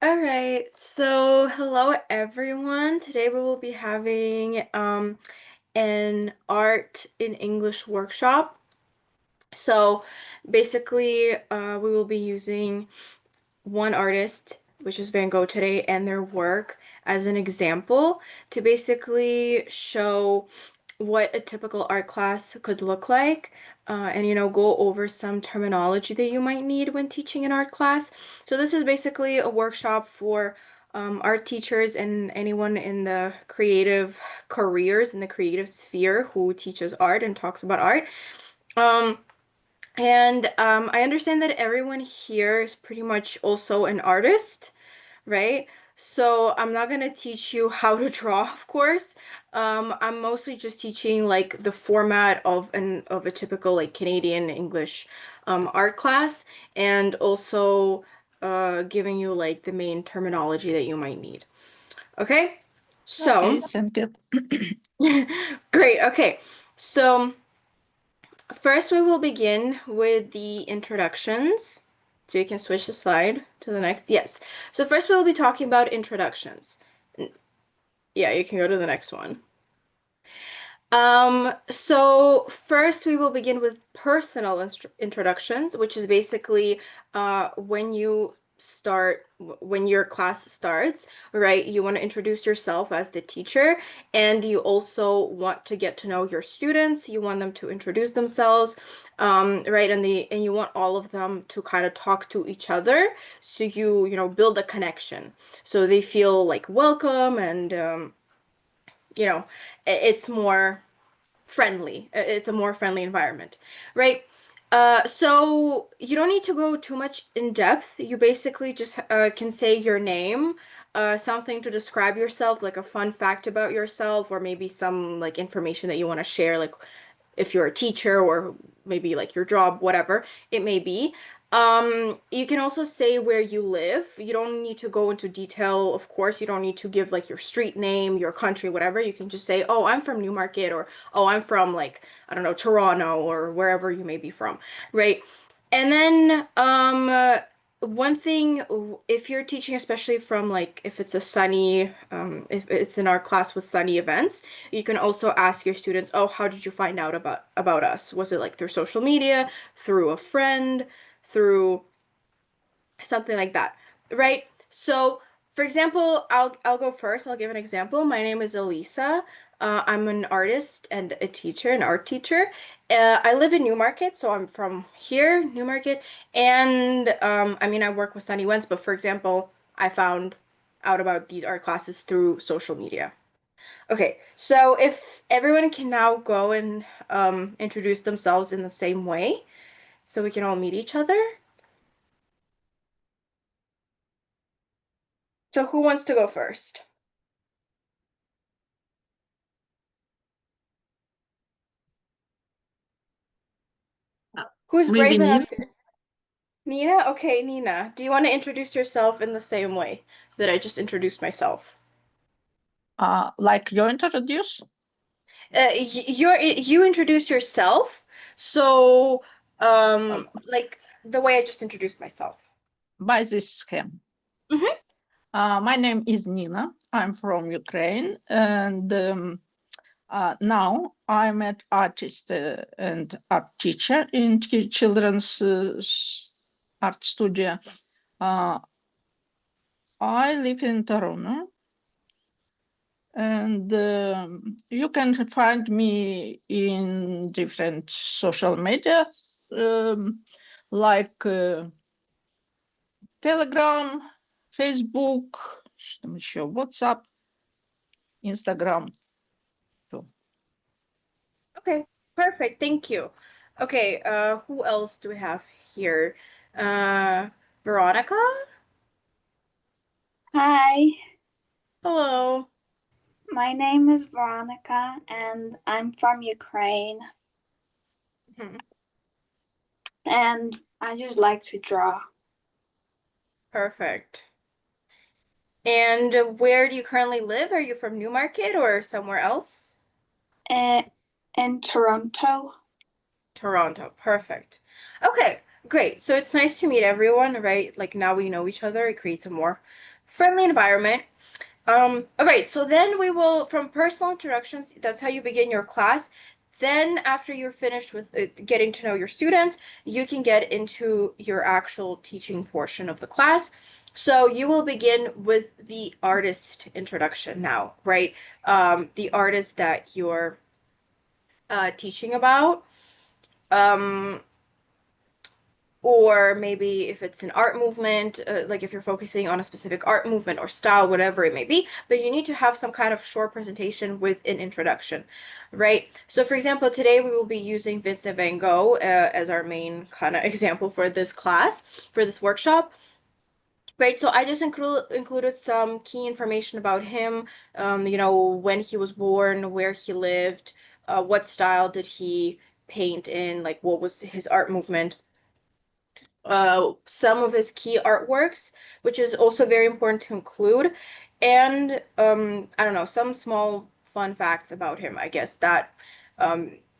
All right, so hello everyone. Today we will be having an art in English workshop. So basically, we will be using one artist, which is Van Gogh today, and their work as an example to basically show what a typical art class could look like, and go over some terminology that you might need when teaching an art class. So this is basically a workshop for art teachers and anyone in the creative careers in the creative sphere who teaches art and talks about art. Um, and I understand that everyone here is pretty much also an artist, right? So I'm not gonna teach you how to draw, of course. I'm mostly just teaching like the format of a typical like Canadian English art class, and also giving you like the main terminology that you might need. Okay? Okay, So, thank you. great. Okay. So first, we will begin with the introductions. So you can switch the slide to the next. Yes. So first, we will be talking about introductions. Yeah, you can go to the next one. So first we will begin with personal introductions, which is basically when you start, when your class starts, right? You want to introduce yourself as the teacher, and you also want to get to know your students. You want them to introduce themselves, right? And you want all of them to kind of talk to each other, so build a connection, so they feel like welcome and it's more friendly. It's a more friendly environment, right? So you don't need to go too much in depth. You basically just can say your name, something to describe yourself, like a fun fact about yourself, or maybe some like information that you want to share, like if you're a teacher or maybe like your job, whatever it may be. You can also say where you live. You don't need to go into detail, of course. You don't need to give like your street name, your country, whatever. You can just say, "Oh, I'm from Newmarket," or "Oh, I'm from like, I don't know, Toronto," or wherever you may be from, right? And then one thing, if you're teaching, especially from like if it's a sunny, if it's in our class with sunny events, you can also ask your students, "Oh, how did you find out about us? Was it like through social media, through a friend, through something like that?" Right? So, for example, I'll go first. I'll give an example. My name is Alisa. I'm an artist and a teacher, an art teacher. I live in Newmarket, so I'm from here, Newmarket. And I mean, I work with Sunny Wents, but for example, I found out about these art classes through social media. Okay, so if everyone can now go and introduce themselves in the same way, so we can all meet each other. So who wants to go first? Who's Maybe brave Nina. enough to? Nina? Okay, Nina. Do you want to introduce yourself in the same way that I just introduced myself? Like you introduce You introduce yourself, so uh, like the way I just introduced myself. by this scheme. Hmm. My name is Nina. I'm from Ukraine, and now I'm an artist and art teacher in children's art studio. Uh, I live in Toronto, and you can find me in different social media, um, like Telegram, Facebook, что там еще, WhatsApp, Instagram. Too. Okay, perfect. Thank you. Okay, who else do we have here? Uh, Veronica? Hi, Hello. my name is Veronica and I'm from Ukraine Mhm. and I just like to draw Perfect. And where do you currently live? Are you from Newmarket or somewhere else? in, in Toronto. Toronto. Perfect. Okay, great. So it's nice to meet everyone, right? Like now we know each other. It creates a more friendly environment. All right, so then we will, from personal introductions, that's how you begin your class. Then after you're finished with getting to know your students, you can get into your actual teaching portion of the class. So you will begin with the artist introduction now, right? The artist that you're teaching about. Um, or maybe if it's an art movement, like if you're focusing on a specific art movement or style, whatever it may be, but you need to have some kind of short presentation with an introduction, right? So for example, today we will be using Vincent van Gogh as our main kind of example for this class, for this workshop. Right, so I just included some key information about him, when he was born, where he lived, what style did he paint in, like what was his art movement, some of his key artworks, which is also very important to include, and I don't know, some small fun facts about him, I guess, that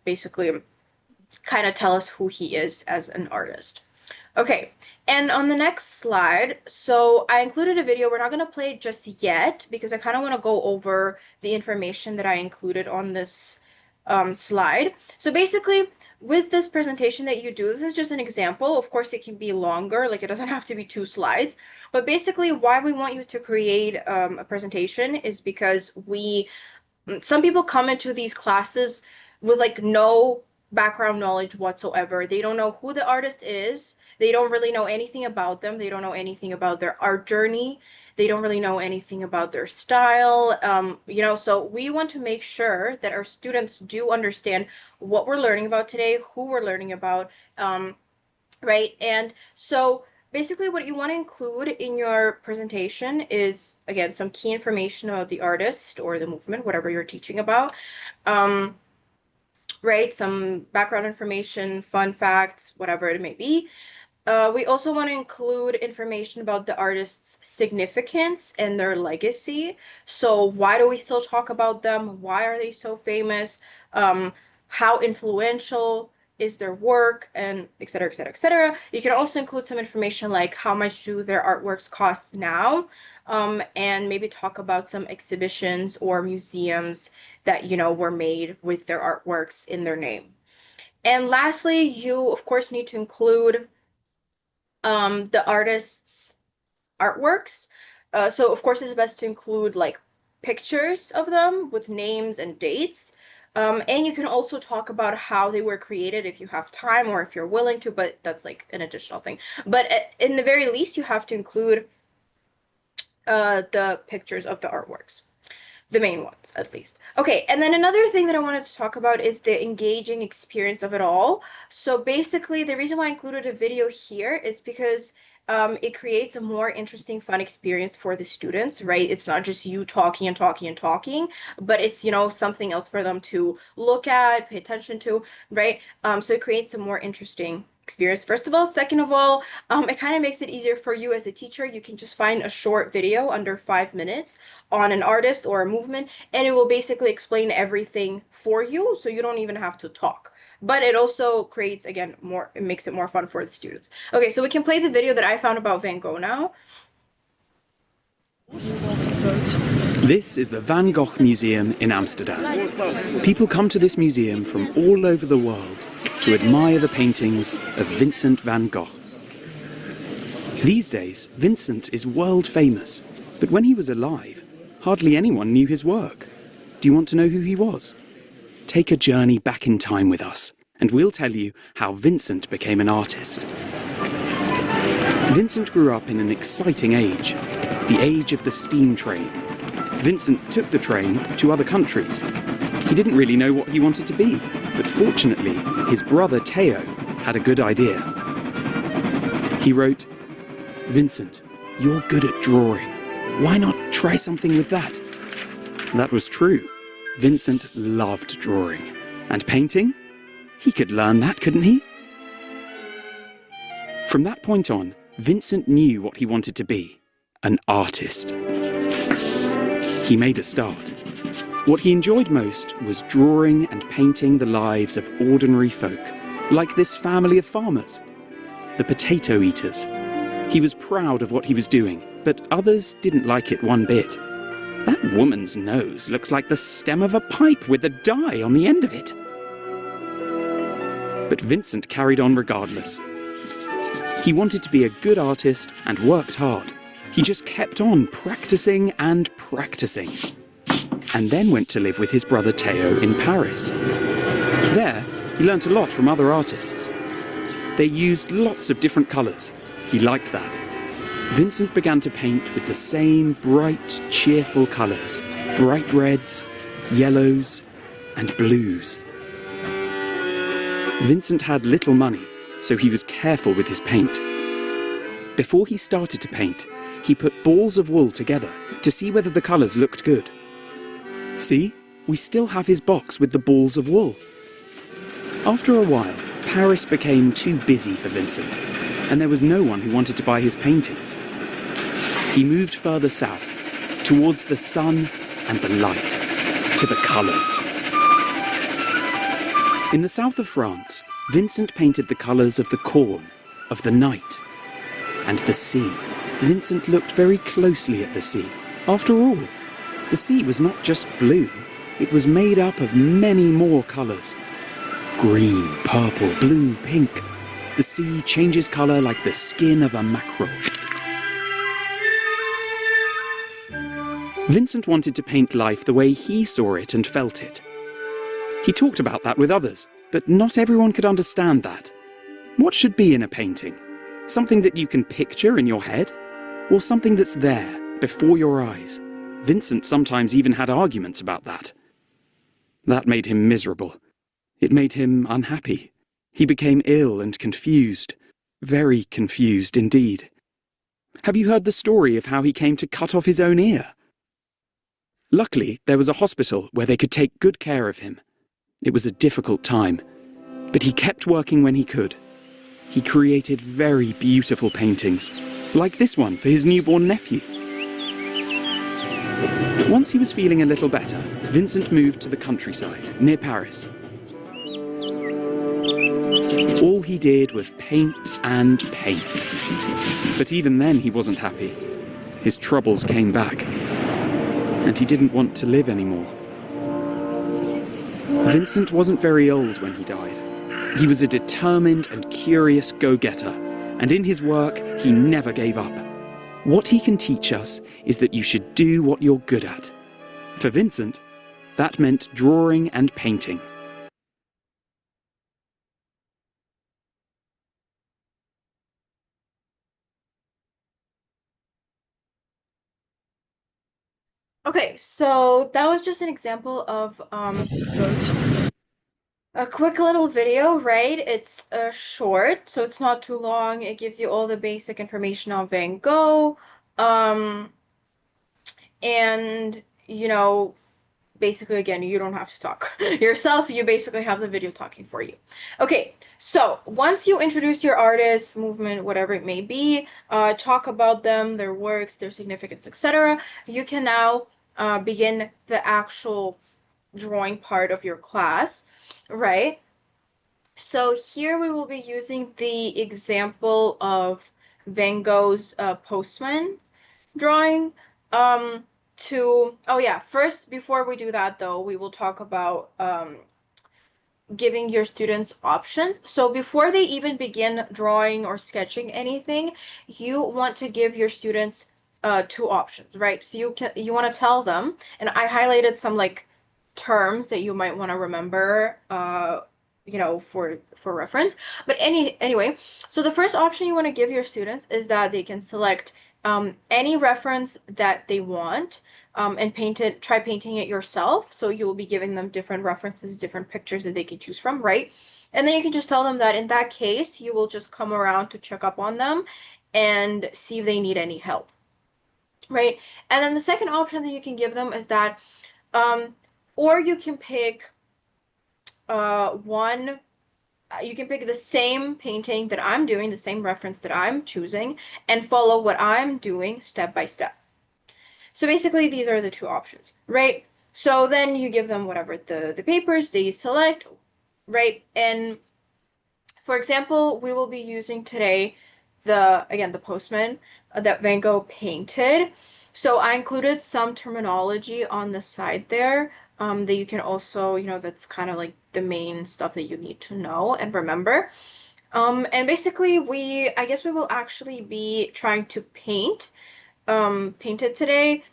basically kind of tell us who he is as an artist. Okay, and on the next slide, so I included a video. We're not going to play it just yet because I kind of want to go over the information that I included on this slide. So basically, with this presentation that you do, this is just an example. Of course, it can be longer, like it doesn't have to be 2 slides. But basically, why we want you to create a presentation is because some people come into these classes with like no background knowledge whatsoever. They don't know who the artist is. They don't really know anything about them. They don't know anything about their art journey. They don't really know anything about their style. So we want to make sure that our students do understand what we're learning about today, who we're learning about, right? And so basically what you want to include in your presentation is, again, some key information about the artist or the movement, whatever you're teaching about. Right? Some background information, fun facts, whatever it may be. We also want to include information about the artist's significance and their legacy. So why do we still talk about them? Why are they so famous? How influential is their work, and et cetera, et cetera, et cetera. You can also include some information like how much do their artworks cost now, and maybe talk about some exhibitions or museums that, were made with their artworks in their name. And lastly, you, of course, need to include the artist's artworks. So of course it's best to include like pictures of them with names and dates. And you can also talk about how they were created if you have time or if you're willing to, but that's like an additional thing. But in the very least, you have to include the pictures of the artworks. The main ones, at least. Okay, and then another thing that I wanted to talk about is the engaging experience of it all. So basically, the reason why I included a video here is because it creates a more interesting, fun experience for the students, right? It's not just you talking and talking and talking, but it's, something else for them to look at, pay attention to, right? So it creates a more interesting experience, first of all. Second of all, it kind of makes it easier for you as a teacher. You can just find a short video under 5 minutes on an artist or a movement, and it will basically explain everything for you, so you don't even have to talk. But it also creates, again, it makes it more fun for the students. Okay, so we can play the video that I found about Van Gogh now. This is the Van Gogh Museum in Amsterdam. People come to this museum from all over the world to admire the paintings of Vincent van Gogh. These days, Vincent is world famous, but when he was alive, hardly anyone knew his work. Do you want to know who he was? Take a journey back in time with us, and we'll tell you how Vincent became an artist. Vincent grew up in an exciting age, the age of the steam train. Vincent took the train to other countries. He didn't really know what he wanted to be, but fortunately, his brother Theo had a good idea. He wrote, "Vincent, you're good at drawing. Why not try something with that?" That was true. Vincent loved drawing. And painting? He could learn that, couldn't he? From that point on, Vincent knew what he wanted to be, an artist. He made a start. What he enjoyed most was drawing and painting the lives of ordinary folk, like this family of farmers, the potato eaters. He was proud of what he was doing, but others didn't like it one bit. That woman's nose looks like the stem of a pipe with a die on the end of it. But Vincent carried on regardless. He wanted to be a good artist and worked hard. He just kept on practicing and practicing. And then went to live with his brother Theo in Paris. There, he learnt a lot from other artists. They used lots of different colours. He liked that. Vincent began to paint with the same bright, cheerful colours. Bright reds, yellows, and blues. Vincent had little money, so he was careful with his paint. Before he started to paint, he put balls of wool together to see whether the colours looked good. See, we still have his box with the balls of wool. After a while, Paris became too busy for Vincent, and there was no one who wanted to buy his paintings. He moved further south, towards the sun and the light, to the colours. In the south of France, Vincent painted the colours of the corn, of the night, and the sea. Vincent looked very closely at the sea. After all, the sea was not just blue, it was made up of many more colours. Green, purple, blue, pink. The sea changes colour like the skin of a mackerel. Vincent wanted to paint life the way he saw it and felt it. He talked about that with others, but not everyone could understand that. What should be in a painting? Something that you can picture in your head? Or something that's there, before your eyes? Vincent sometimes even had arguments about that. That made him miserable. It made him unhappy. He became ill and confused. Very confused indeed. Have you heard the story of how he came to cut off his own ear? Luckily, there was a hospital where they could take good care of him. It was a difficult time, but he kept working when he could. He created very beautiful paintings, like this one for his newborn nephew. Once he was feeling a little better, Vincent moved to the countryside, near Paris. All he did was paint and paint. But even then he wasn't happy. His troubles came back, and he didn't want to live anymore. Vincent wasn't very old when he died. He was a determined and curious go-getter, and in his work, he never gave up. What he can teach us is that you should do what you're good at. For Vincent, that meant drawing and painting. Okay, so that was just an example of a quick little video, right? It's short, so it's not too long. It gives you all the basic information on Van Gogh. And, basically, again, you don't have to talk yourself. You basically have the video talking for you. Okay, so once you introduce your artist, movement, whatever it may be, talk about them, their works, their significance, etc., you can now begin the actual drawing part of your class, right? So here we will be using the example of Van Gogh's Postman drawing. First, before we do that though, we will talk about giving your students options. So before they even begin drawing or sketching anything, you want to give your students two options, right? So you want to tell them, and I highlighted some like terms that you might want to remember for reference. But anyway, so the first option you want to give your students is that they can select any reference that they want and try painting it yourself. So you will be giving them different references, different pictures that they can choose from, right? And then you can just tell them that in that case, you will just come around to check up on them and see if they need any help, right? And then the second option that you can give them is that, or you can pick you can pick the same painting that I'm doing, the same reference that I'm choosing, and follow what I'm doing step by step. So basically, these are the two options, right? So then you give them whatever the papers they select, right? And for example, we will be using today the postman that Van Gogh painted. So I included some terminology on the side there that you can also, that's kind of like the main stuff that you need to know and remember. And basically I guess we will actually be trying to paint it today.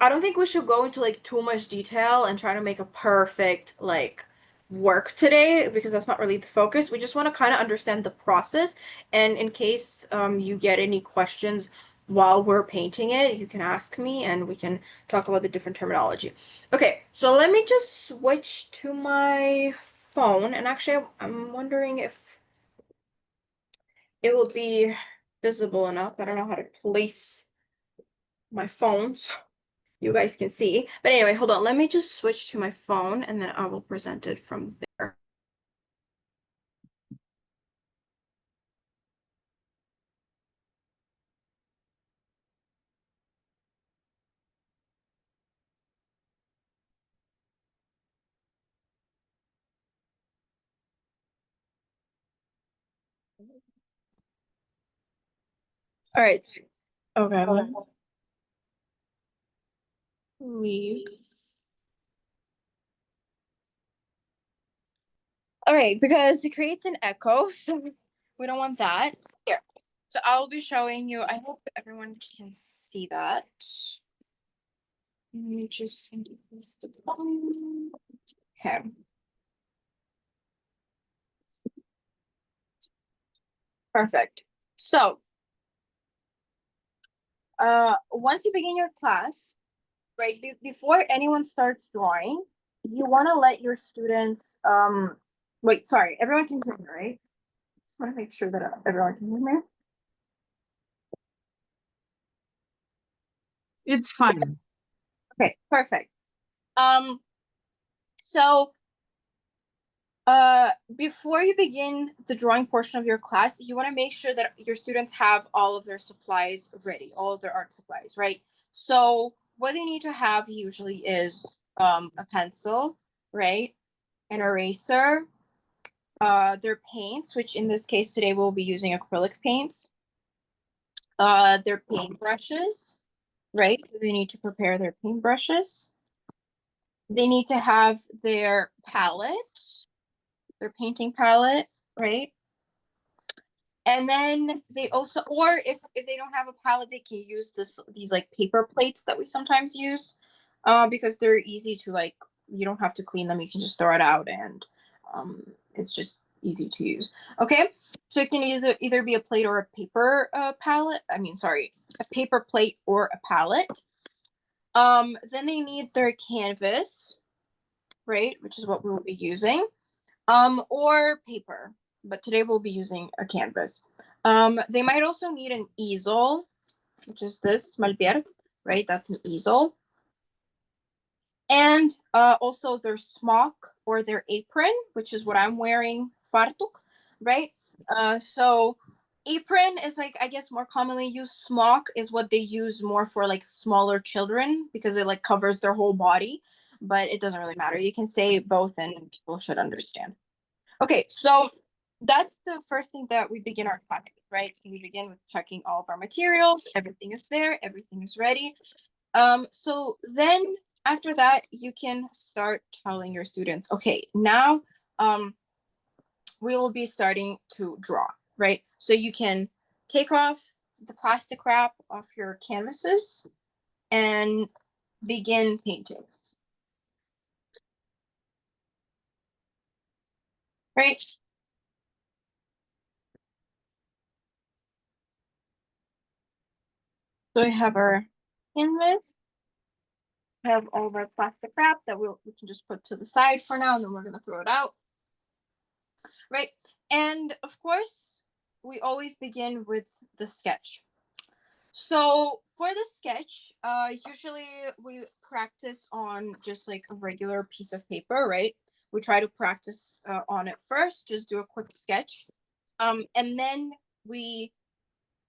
I don't think we should go into like too much detail and try to make a perfect like work today because that's not really the focus. We just want to kind of understand the process. And in case you get any questions while we're painting it, you can ask me and we can talk about the different terminology. Okay, so let me just switch to my phone. And actually, I'm wondering if it will be visible enough. I don't know how to place my phone. So you guys can see. But anyway, hold on. Let me just switch to my phone and then I will present it from there. All right. Okay. Let me leave. All right, because it creates an echo, so we don't want that. Here. So I will be showing you. I hope everyone can see that. Let me just increase the volume. Okay. Perfect. So, once you begin your class, right, before anyone starts drawing, you want to let your students, wait, sorry, everyone can hear me, right? Just want to make sure that everyone can hear me. It's fine. Okay, perfect. So before you begin the drawing portion of your class, you want to make sure that your students have all of their supplies ready, all of their art supplies, right? So what they need to have usually is a pencil, right? An eraser, their paints, which in this case today we'll be using acrylic paints, their paintbrushes, right? They need to prepare their paintbrushes. They need to have their palette, their painting palette, right? And then they also, or if they don't have a palette, they can use these like paper plates that we sometimes use, because they're easy to like, you don't have to clean them. You can just throw it out and it's just easy to use. Okay, so it can either be a plate or a paper palette. I mean, sorry, a paper plate or a palette. Then they need their canvas, right, which is what we'll be using, or paper, but today we'll be using a canvas. They might also need an easel, which is this malpier, right? That's an easel. And also their smock or their apron, which is what I'm wearing, fartuk, right? So apron is like, I guess, more commonly used. Smock is what they use more for like smaller children because it like covers their whole body, but it doesn't really matter. You can say both and people should understand. Okay, so that's the first thing that we begin our class with, right? We begin with checking all of our materials. Everything is there. Everything is ready. So then after that, you can start telling your students, okay, now we will be starting to draw, right? So you can take off the plastic wrap off your canvases and begin painting. Right? So we have our canvas, have all of our plastic wrap that we can just put to the side for now, and then we're gonna throw it out. Right? And of course, we always begin with the sketch. So for the sketch, usually we practice on just like a regular piece of paper, right? We try to practice on it first, just do a quick sketch. And then we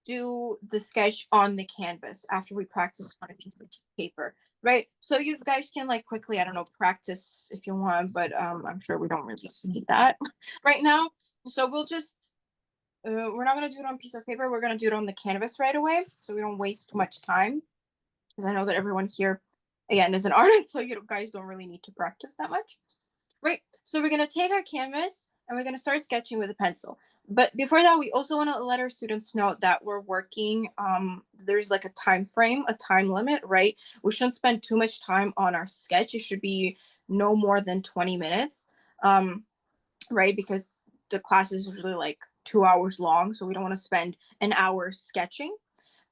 do the sketch on the canvas after we practice on a piece of paper, right? So you guys can like quickly, I don't know, practice if you want, but I'm sure we don't really need that right now. So we'll just we're not gonna do it on a piece of paper. We're gonna do it on the canvas right away, so we don't waste too much time. Because I know that everyone here, again, is an artist, so you guys don't really need to practice that much. Right. So we're gonna take our canvas and we're gonna start sketching with a pencil. But before that, we also want to let our students know that we're working. There's like a time frame, a time limit, right? We shouldn't spend too much time on our sketch. It should be no more than 20 minutes, right? Because the class is usually like 2 hours long, so we don't want to spend an hour sketching.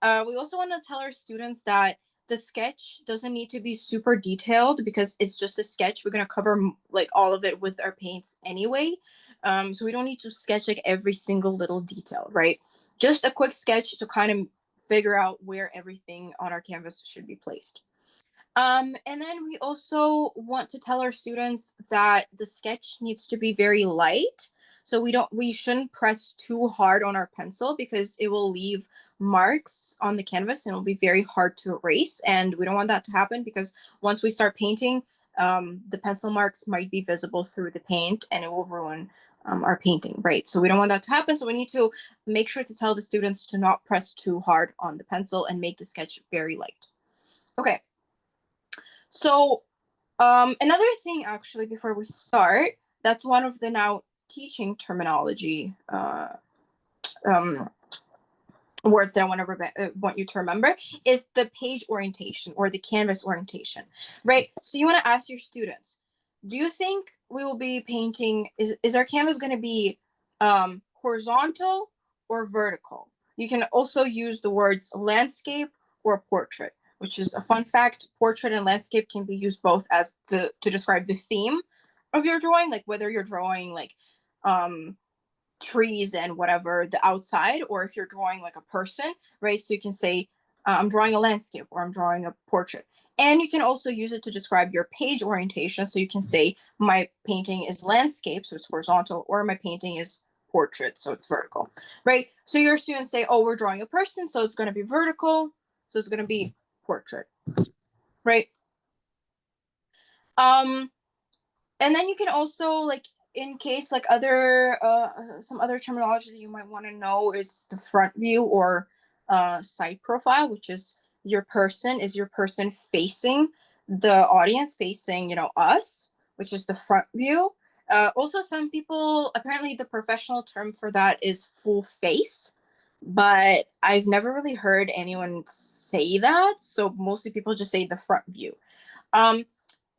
We also want to tell our students that the sketch doesn't need to be super detailed because it's just a sketch. We're going to cover like all of it with our paints anyway. So we don't need to sketch like every single little detail, right? Just a quick sketch to kind of figure out where everything on our canvas should be placed. And then we also want to tell our students that the sketch needs to be very light. So we shouldn't press too hard on our pencil because it will leave marks on the canvas and it'll be very hard to erase. And we don't want that to happen because once we start painting, the pencil marks might be visible through the paint and it will ruin our painting, right? So we don't want that to happen. So we need to make sure to tell the students to not press too hard on the pencil and make the sketch very light. Okay. So another thing, actually, before we start, that's one of the now teaching terminology um, words that I want you to remember is the page orientation or the canvas orientation, right? So you want to ask your students, do you think we will be painting, is our canvas going to be horizontal or vertical? You can also use the words landscape or portrait, which is a fun fact. Portrait and landscape can be used both as to describe the theme of your drawing, like whether you're drawing like trees and whatever the outside, or if you're drawing like a person, right? So you can say I'm drawing a landscape or I'm drawing a portrait. And you can also use it to describe your page orientation. So you can say my painting is landscape, so it's horizontal, or my painting is portrait, so it's vertical, right? So your students say, oh, we're drawing a person, so it's going to be vertical, so it's going to be portrait, right? um and then you can also, like, in case like other some other terminology that you might want to know is the front view or side profile, which is your person facing the audience, facing, us, which is the front view. Also, some people, apparently the professional term for that is full face, but I've never really heard anyone say that, so mostly people just say the front view. um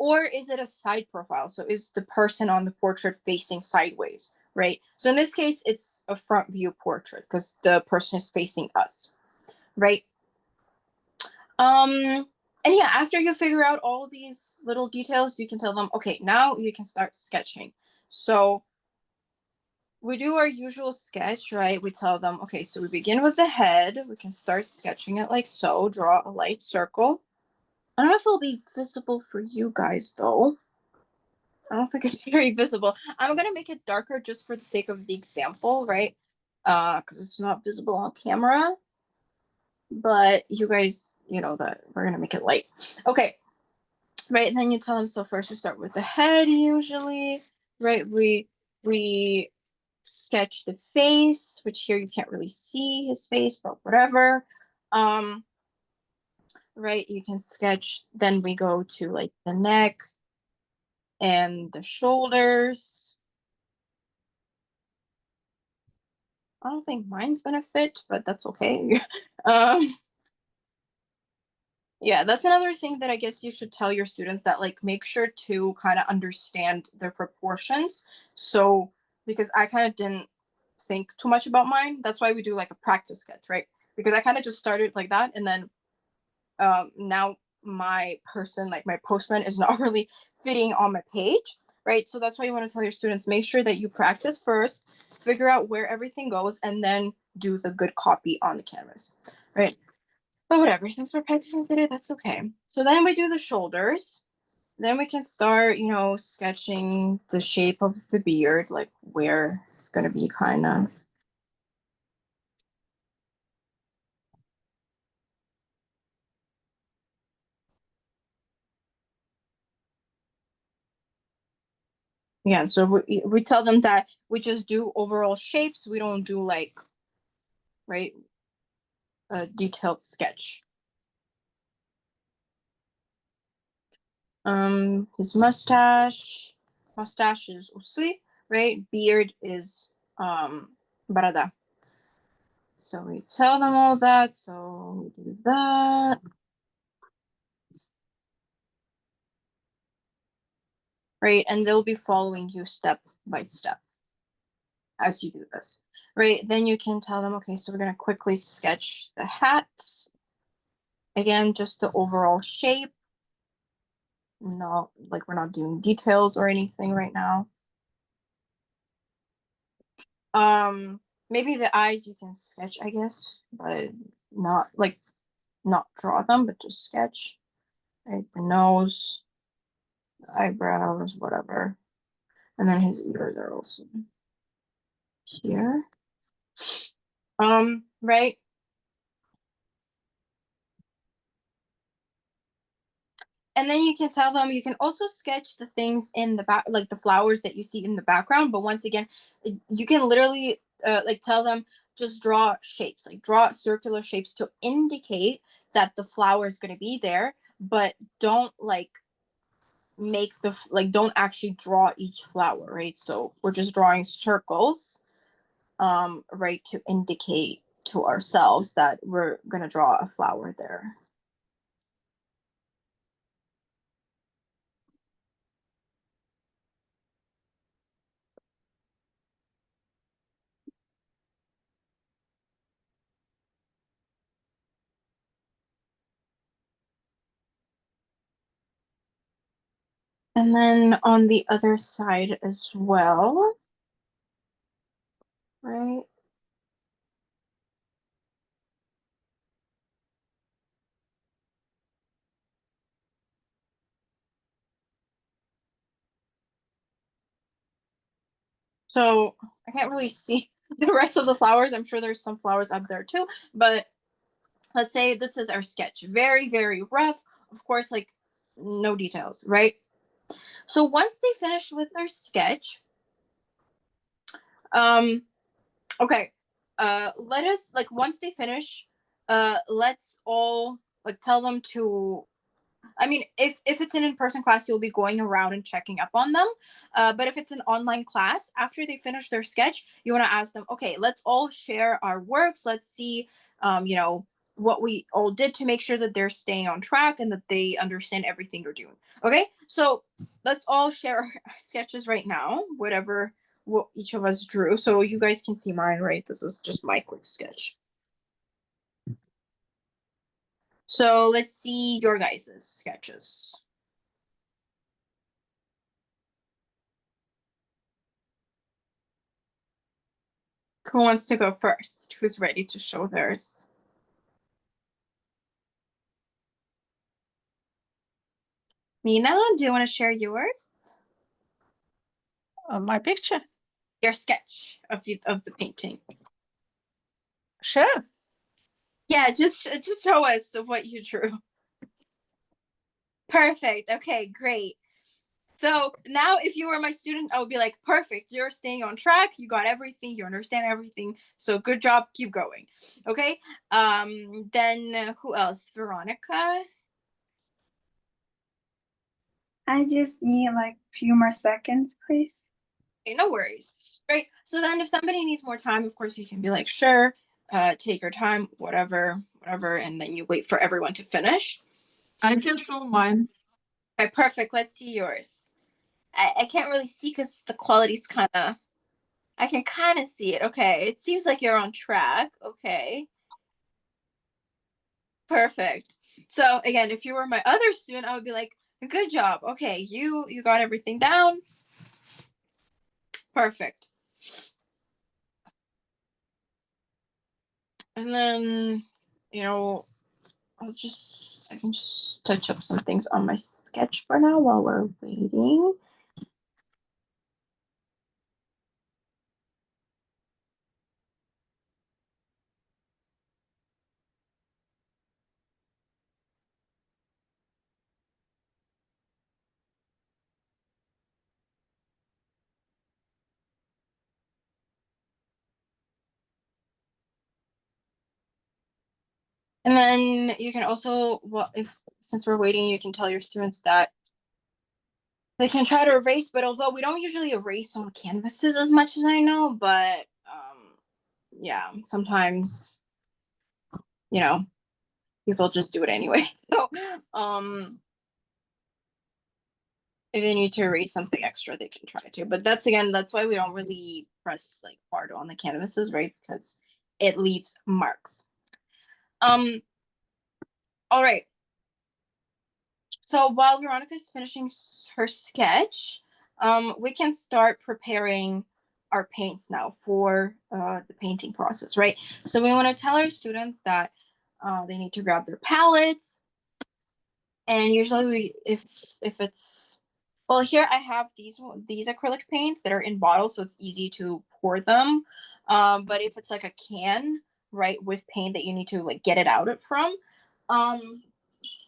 or is it a side profile? So is the person on the portrait facing sideways, right? So in this case, it's a front view portrait because the person is facing us, right? And yeah, after you figure out all these little details, you can tell them, okay, now you can start sketching. So we do our usual sketch, right? We tell them, okay, so we begin with the head. We can start sketching it like so. Draw a light circle. I don't know if it'll be visible for you guys, though. I don't think it's very visible. I'm gonna make it darker just for the sake of the example, right? Because it's not visible on camera. But you guys, you know that we're gonna make it light. Okay, right, and then you tell them, so first we start with the head usually, right? We sketch the face, which here you can't really see his face, but whatever. Um, right, you can sketch, then we go to like the neck and the shoulders. I don't think mine's gonna fit, but that's okay. um, yeah, that's another thing that I guess you should tell your students, that like make sure to kind of understand their proportions. So because I kind of didn't think too much about mine, that's why we do like a practice sketch, right? Because I kind of just started like that, and then now my person, like my postman, is not really fitting on my page, right? So that's why you want to tell your students, make sure that you practice first, figure out where everything goes, and then do the good copy on the canvas, right? But whatever, since we're practicing today, that's okay. So then we do the shoulders. Then we can start, sketching the shape of the beard, like where it's going to be kind of. Yeah, so we tell them that we just do overall shapes. We don't do like, right, a detailed sketch. His mustache is usui, right? Beard is barada. So we tell them all that. So we do that. Right, and they'll be following you step by step as you do this. Right, then you can tell them, okay, so we're gonna quickly sketch the hat. Again, just the overall shape. Not like we're not doing details or anything right now. Maybe the eyes you can sketch, I guess, but not draw them, but just sketch. Right, the nose, the eyebrows, whatever. And then his ears are also here. Right. And then you can tell them, you can also sketch the things in the back, like the flowers that you see in the background. But once again, you can literally like tell them, just draw shapes, like draw circular shapes to indicate that the flower is going to be there, but don't like make the like don't actually draw each flower, right? So we're just drawing circles, right, to indicate to ourselves that we're going to draw a flower there. And then on the other side as well, right? So I can't really see the rest of the flowers. I'm sure there's some flowers up there too, but let's say this is our sketch. Very, very rough. Of course, like no details, right? So once they finish with their sketch, um, okay, let us like once they finish, let's all like tell them to. I mean, if it's an in-person class, you'll be going around and checking up on them. But if it's an online class, after they finish their sketch, you want to ask them, okay, let's all share our works. Let's see, you know, what we all did to make sure that they're staying on track and that they understand everything you're doing. Okay, so let's all share our sketches right now, whatever what each of us drew. So you guys can see mine, right? This is just my quick sketch. So let's see your guys' sketches. Who wants to go first? Who's ready to show theirs? Nina, do you want to share yours? My picture? Your sketch of the painting. Sure. Yeah, just show us what you drew. Perfect. Okay, great. So now if you were my student, I would be like, perfect, you're staying on track, you got everything, you understand everything, so good job, keep going. Okay, then who else? Veronica? I just need like a few more seconds, please. Okay, no worries. Right, so then if somebody needs more time, of course you can be like, sure, take your time, whatever, and then you wait for everyone to finish. I can show mine. Okay, perfect, let's see yours. I can't really see because the quality's kind of, I can kind of see it. Okay, it seems like you're on track. Okay, perfect. So again, if you were my other student, I would be like, good job. Okay, you got everything down. Perfect. And then, you know, I can just touch up some things on my sketch for now while we're waiting. And then you can also, well, since we're waiting, you can tell your students that they can try to erase, but although we don't usually erase on canvases as much as I know, but yeah, sometimes, you know, people just do it anyway. So if they need to erase something extra, they can try to. But that's why we don't really press like hard on the canvases, right? Because it leaves marks. All right. So while Veronica is finishing her sketch, we can start preparing our paints now for the painting process, right? So we want to tell our students that they need to grab their palettes, and usually if it's, well, here I have these acrylic paints that are in bottles, so it's easy to pour them. But if it's like a can, right, with paint that you need to like get it out from, um,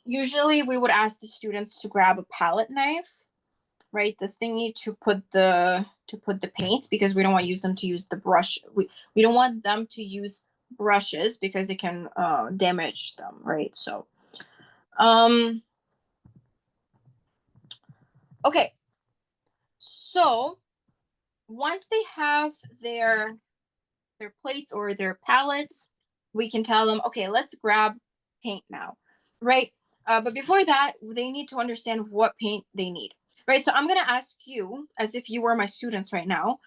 usually we would ask the students to grab a palette knife, right? This thingy to put the paints, because we don't want them to use the brush. We don't want them to use brushes because it can damage them, right? So um okay. So once they have their plates or their palettes, we can tell them, okay, let's grab paint now, right? But before that, they need to understand what paint they need, right? So I'm gonna ask you, as if you were my students right now,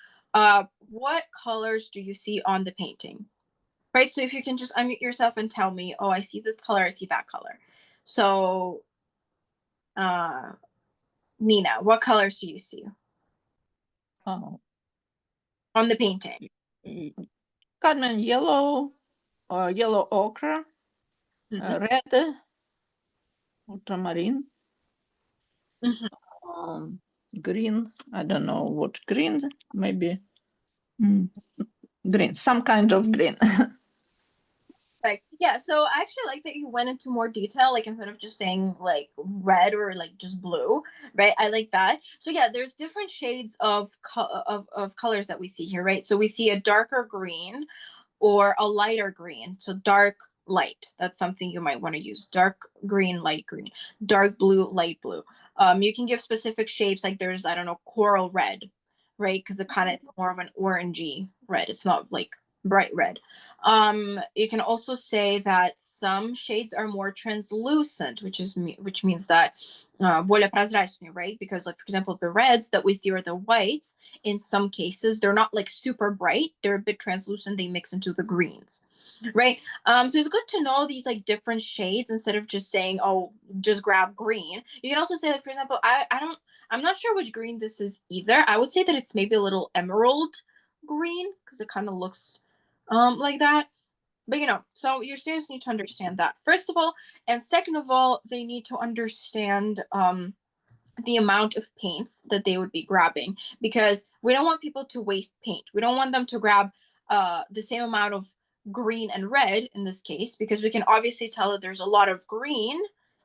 what colors do you see on the painting, right? So if you can just unmute yourself and tell me, oh, I see this color, I see that color. So, uh, Nina, what colors do you see Oh, on the painting? cadmium yellow, yellow ochre, Mhm. red, ultramarine, Mhm. green. I don't know what green. Maybe green. Some kind of green. Like, yeah, so I actually like that you went into more detail, like instead of just saying like red or like just blue, right? I like that. So yeah, there's different shades of colors that we see here, right? So we see a darker green or a lighter green. So dark, light. That's something you might want to use. Dark green, light green, dark blue, light blue. You can give specific shapes, like there's, I don't know, coral red, right? Because it kind of it's more of an orangey red. It's not like bright red. You can also say that some shades are more translucent, which means that более прозрачные, right? Because like for example, the reds that we see or the whites, in some cases they're not like super bright, they're a bit translucent, they mix into the greens, right? So it's good to know these like different shades instead of just saying, oh, just grab green. You can also say, like, for example, I'm not sure which green this is either. I would say that it's maybe a little emerald green because it kind of looks like that. But so your students need to understand that first of all, and second of all, they need to understand the amount of paints that they would be grabbing, because we don't want people to waste paint. We don't want them to grab the same amount of green and red in this case, because we can obviously tell that there's a lot of green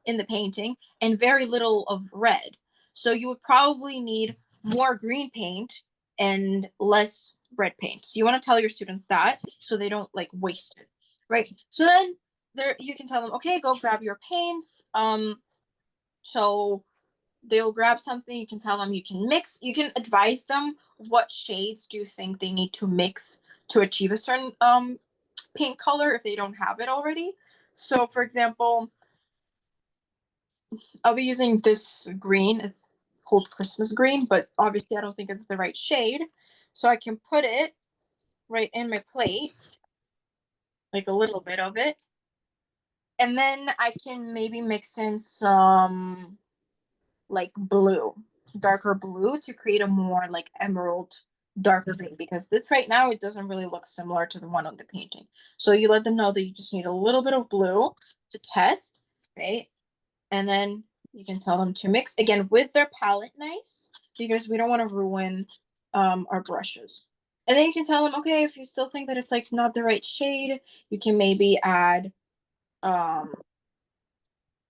in the painting and very little of red. So you would probably need more green paint and less red paint. So you want to tell your students that so they don't like waste it, right? So then there you can tell them, okay, go grab your paints. So they'll grab something, you can tell them, you can mix, you can advise them what shades do you think they need to mix to achieve a certain paint color if they don't have it already. So for example, I'll be using this green, it's called Christmas green, but obviously I don't think it's the right shade, so I can put it right in my plate, like a little bit of it, and then I can maybe mix in some like blue, darker blue, to create a more like emerald darker green, because this right now it doesn't really look similar to the one on the painting. So you let them know that you just need a little bit of blue to test, right? And then you can tell them to mix again with their palette knives, because we don't want to ruin our brushes. And then you can tell them, okay, if you still think that it's like not the right shade, you can maybe add um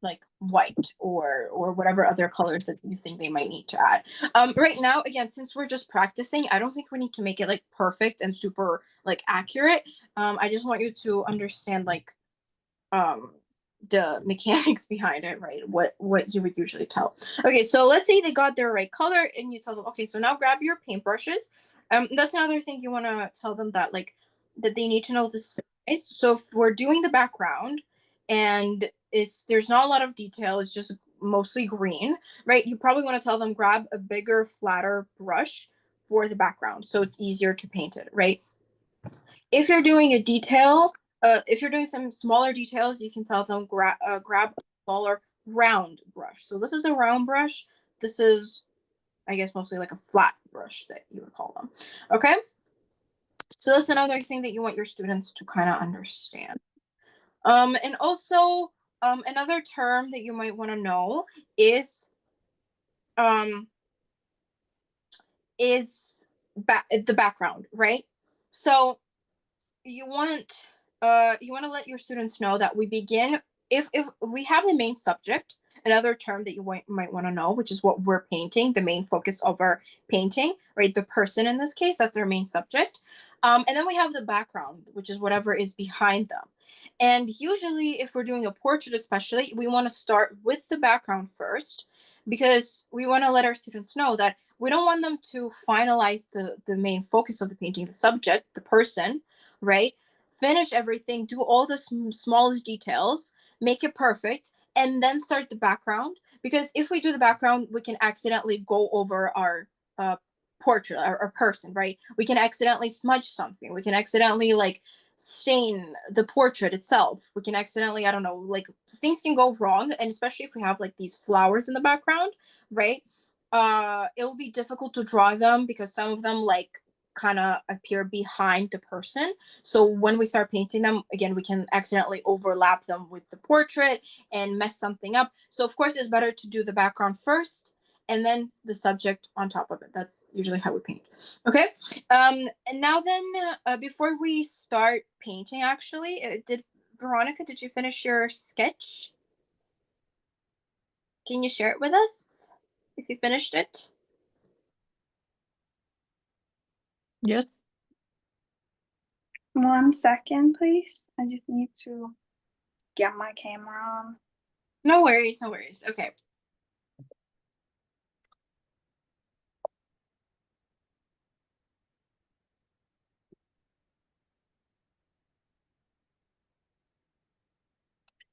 like white or whatever other colors that you think they might need to add. Right now, again, since we're just practicing, I don't think we need to make it like perfect and super like accurate. I just want you to understand like the mechanics behind it, right? What you would usually tell. Okay, so let's say they got their right color and you tell them, okay, so now grab your paintbrushes. That's another thing you want to tell them, that like that they need to know the size. So if we're doing the background and there's not a lot of detail, it's just mostly green, right? You probably want to tell them grab a bigger, flatter brush for the background so it's easier to paint it, right? If you're doing a detail, if you're doing some smaller details, you can tell them grab a smaller round brush. So this is a round brush. This is, I guess, mostly like a flat brush that you would call them. Okay. So that's another thing that you want your students to kind of understand. And also, another term that you might want to know is um, the background, right? So you want to let your students know that we begin, if we have the main subject, another term that you might want to know, which is what we're painting, the main focus of our painting, right? The person in this case, that's our main subject. And then we have the background, which is whatever is behind them. And usually if we're doing a portrait especially, we want to start with the background first, because we want to let our students know that we don't want them to finalize the main focus of the painting, the subject, the person, right? Finish everything, do all the smallest details, make it perfect, and then start the background. Because if we do the background, we can accidentally go over our portrait, our person, right? We can accidentally smudge something. We can accidentally like stain the portrait itself. We can accidentally, I don't know, like things can go wrong. And especially if we have like these flowers in the background, right? It'll be difficult to draw them because some of them like kind of appear behind the person. So when we start painting them, again, we can accidentally overlap them with the portrait and mess something up. So of course, it's better to do the background first and then the subject on top of it. That's usually how we paint. Okay. And now then, before we start painting, actually, Veronica, did you finish your sketch? Can you share it with us if you finished it? Yes. 1 second, please. I just need to get my camera on. No worries, no worries. Okay.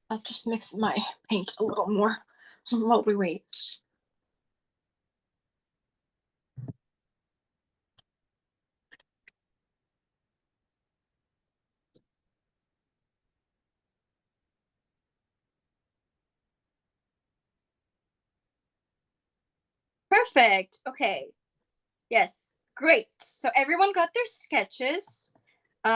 I'll just mix my paint a little more while we wait. Perfect. Okay. Yes. Great. So everyone got their sketches. So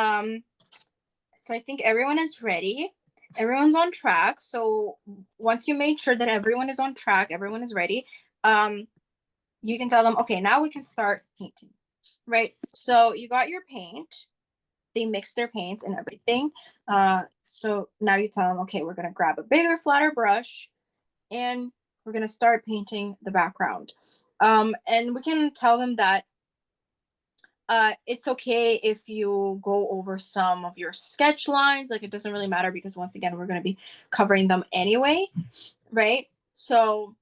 I think everyone is ready. Everyone's on track. So once you made sure that everyone is on track, everyone is ready, you can tell them, okay, now we can start painting, right? So you got your paint. They mixed their paints and everything. So now you tell them, okay, we're gonna grab a bigger, flatter brush, and we're gonna start painting the background. And we can tell them that it's okay if you go over some of your sketch lines. Like it doesn't really matter because once again, we're going to be covering them anyway, right? So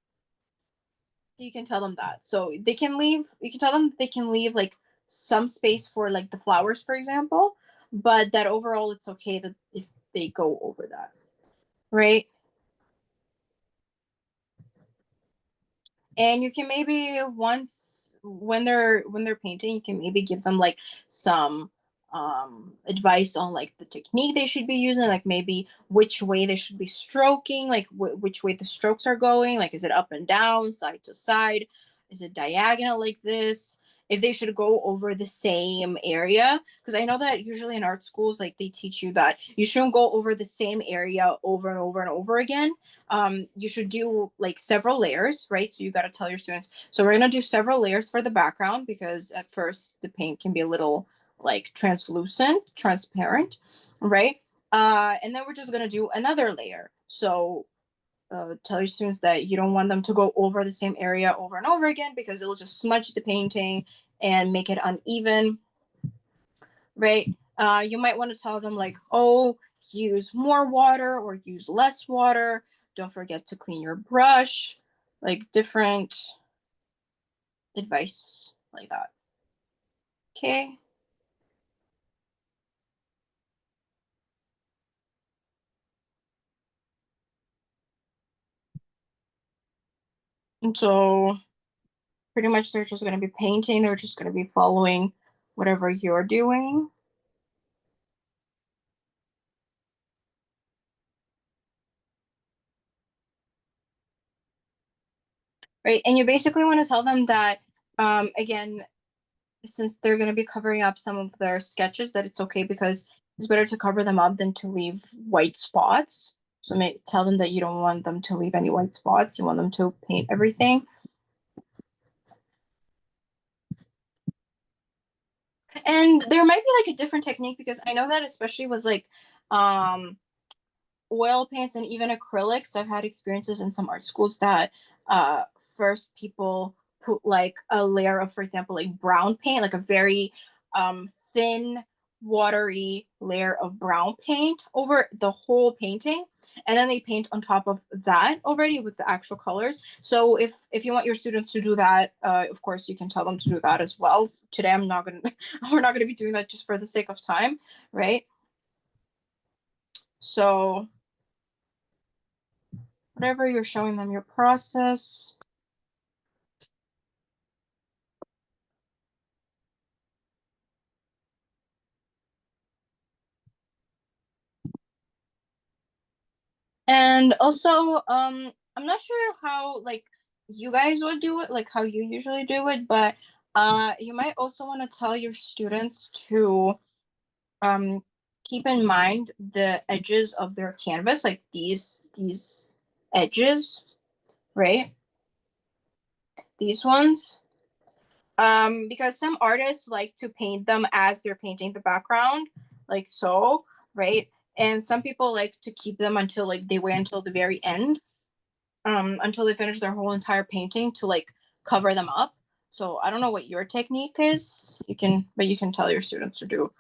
you can tell them that. So they can leave, you can tell them they can leave like some space for like the flowers, for example, but that overall it's okay that if they go over that, right? And you can maybe once when they're painting, you can maybe give them like some advice on like the technique they should be using, like maybe which way they should be stroking, like which way the strokes are going, like is it up and down, side to side, is it diagonal like this, if they should go over the same area, because I know that usually in art schools like they teach you that you shouldn't go over the same area over and over and over again. You should do like several layers, right? So you got to tell your students, so we're going to do several layers for the background because at first the paint can be a little like transparent, right? And then we're just going to do another layer. So tell your students that you don't want them to go over the same area over and over again because it'll just smudge the painting and make it uneven, right? You might want to tell them like, oh, use more water or use less water. Don't forget to clean your brush, like different advice like that. Okay. And so pretty much they're just going to be painting. They're just going to be following whatever you're doing. Right. And you basically want to tell them that, again, since they're going to be covering up some of their sketches, that it's okay because it's better to cover them up than to leave white spots. So tell them that you don't want them to leave any white spots. You want them to paint everything. And there might be like a different technique because I know that especially with like oil paints and even acrylics, I've had experiences in some art schools that uh, first people put like a layer of, for example, like brown paint, like a very thin, watery layer of brown paint over the whole painting, and then they paint on top of that already with the actual colors. So if you want your students to do that, of course you can tell them to do that as well. Today I'm not gonna we're not gonna be doing that just for the sake of time, right? So whatever you're showing them your process. And also, I'm not sure how like you guys would do it, like how you usually do it, but you might also want to tell your students to um keep in mind the edges of their canvas, like these edges, right? These ones. Because some artists like to paint them as they're painting the background, like so, right? And some people like to keep them until like they wait until the very end, until they finish their whole entire painting to like cover them up. So I don't know what your technique is. But you can tell your students to do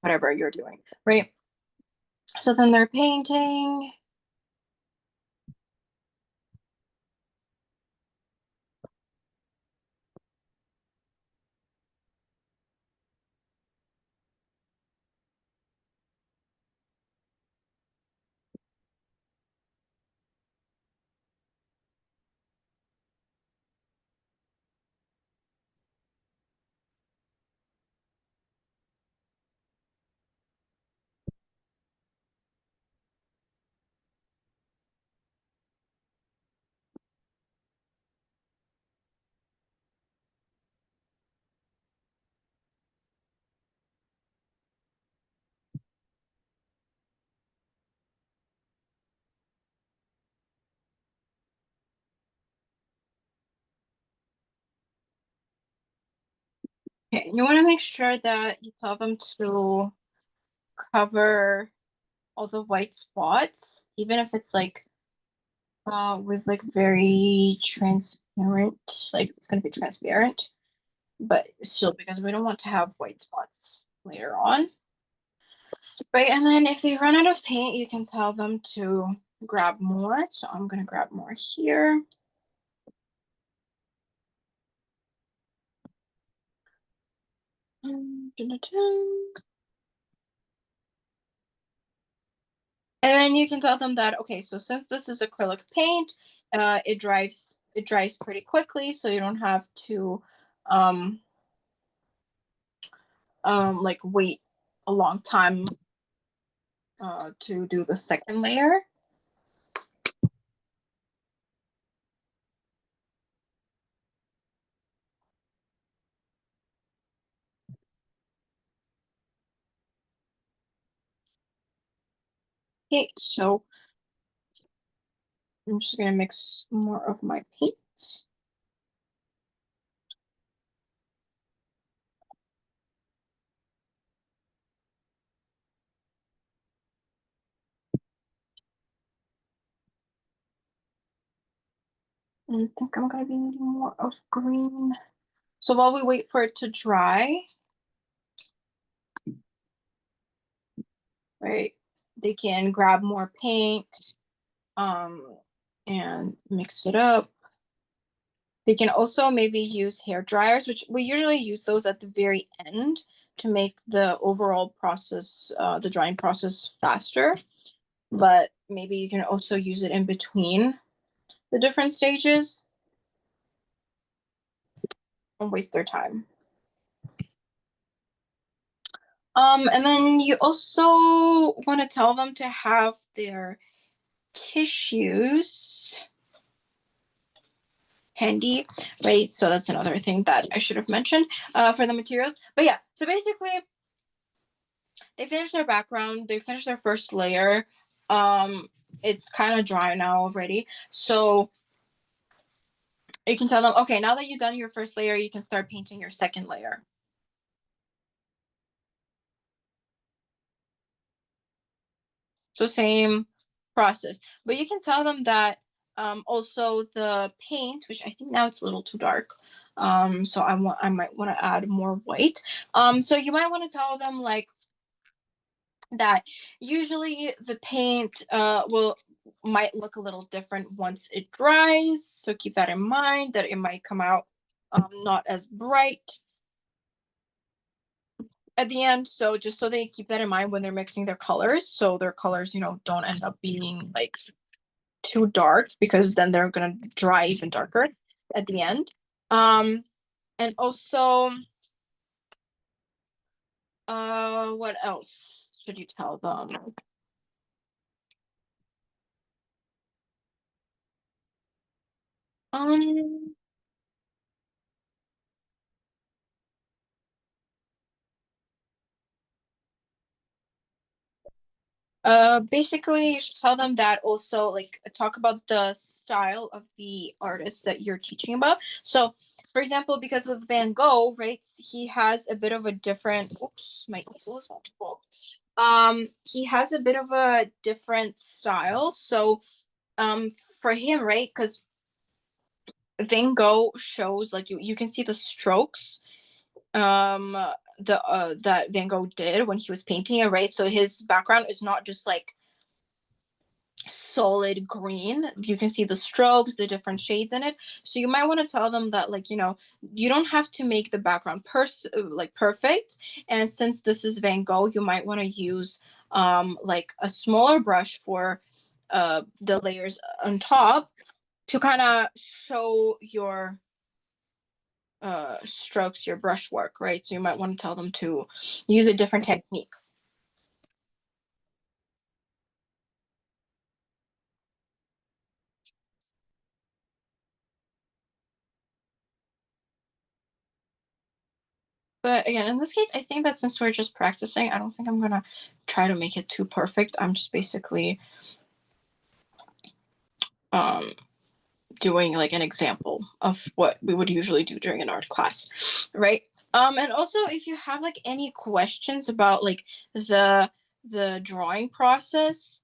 whatever you're doing, right? So then they're painting. Okay, you want to make sure that you tell them to cover all the white spots, even if it's like with like very transparent, like it's gonna be transparent, but still because we don't want to have white spots later on. Right, and then if they run out of paint, you can tell them to grab more. So I'm gonna grab more here. And then you can tell them that, okay, so since this is acrylic paint, it dries pretty quickly, so you don't have to like wait a long time to do the second layer. Okay, so I'm just gonna mix more of my paints. And I think I'm gonna be needing more of green. So while we wait for it to dry, right? they can grab more paint and mix it up. They can also maybe use hair dryers, which we usually use those at the very end to make the overall process, the drying process faster. But maybe you can also use it in between the different stages. Don't waste their time. And then you also want to tell them to have their tissues handy, right? So that's another thing that I should have mentioned for the materials. But yeah, so basically they finished their background, they finished their first layer. It's kind of dry now already. So you can tell them, okay, now that you've done your first layer, you can start painting your second layer. So same process, but you can tell them that also the paint, which I think now it's a little too dark, so I might want to add more white. So you might want to tell them like that usually the paint might look a little different once it dries, so keep that in mind, that it might come out not as bright at the end. So just so they keep that in mind when they're mixing their colors, so their colors, you know, don't end up being like too dark, because then they're gonna dry even darker at the end. And also what else should you tell them? um Basically, you should tell them that also, like, talk about the style of the artist that you're teaching about. So, for example, because of Van Gogh, right, he has a bit of a different, oops, my easel is about to fall. He has a bit of a different style. So, for him, right, because Van Gogh shows, like, you can see the strokes that Van Gogh did when he was painting it, right? So his background is not just like solid green. You can see the strokes, the different shades in it. So you might want to tell them that, like, you know, you don't have to make the background like perfect. And since this is Van Gogh, you might want to use like a smaller brush for the layers on top to kind of show your strokes, your brushwork, right? So you might want to tell them to use a different technique. But again, in this case, I think that since we're just practicing, I don't think I'm gonna try to make it too perfect. I'm just basically doing like an example of what we would usually do during an art class, right? And also, if you have like any questions about like the drawing process,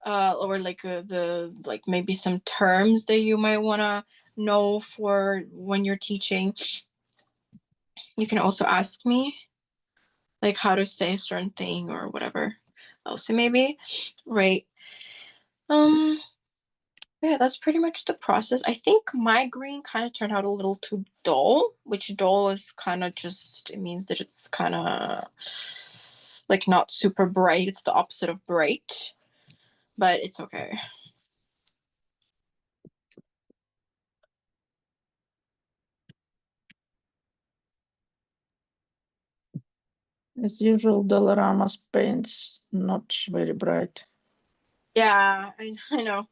or like the like maybe some terms that you might want to know for when you're teaching, you can also ask me, like how to say a certain thing or whatever else it may be, right? Um, yeah, that's pretty much the process. I think my green kind of turned out a little too dull, which dull is kind of just, it means that it's kind of like not super bright. It's the opposite of bright, but it's okay. As usual, Dollarama's paints not very bright. Yeah, I know.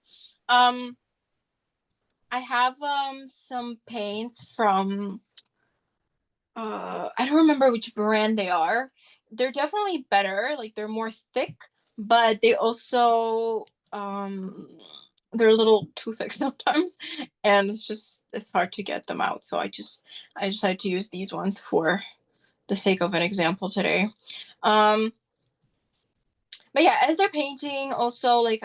I have some paints from I don't remember which brand they are. They're definitely better, like they're more thick, but they also they're a little too thick sometimes, and it's hard to get them out. So I decided to use these ones for the sake of an example today. But yeah, as they're painting, also like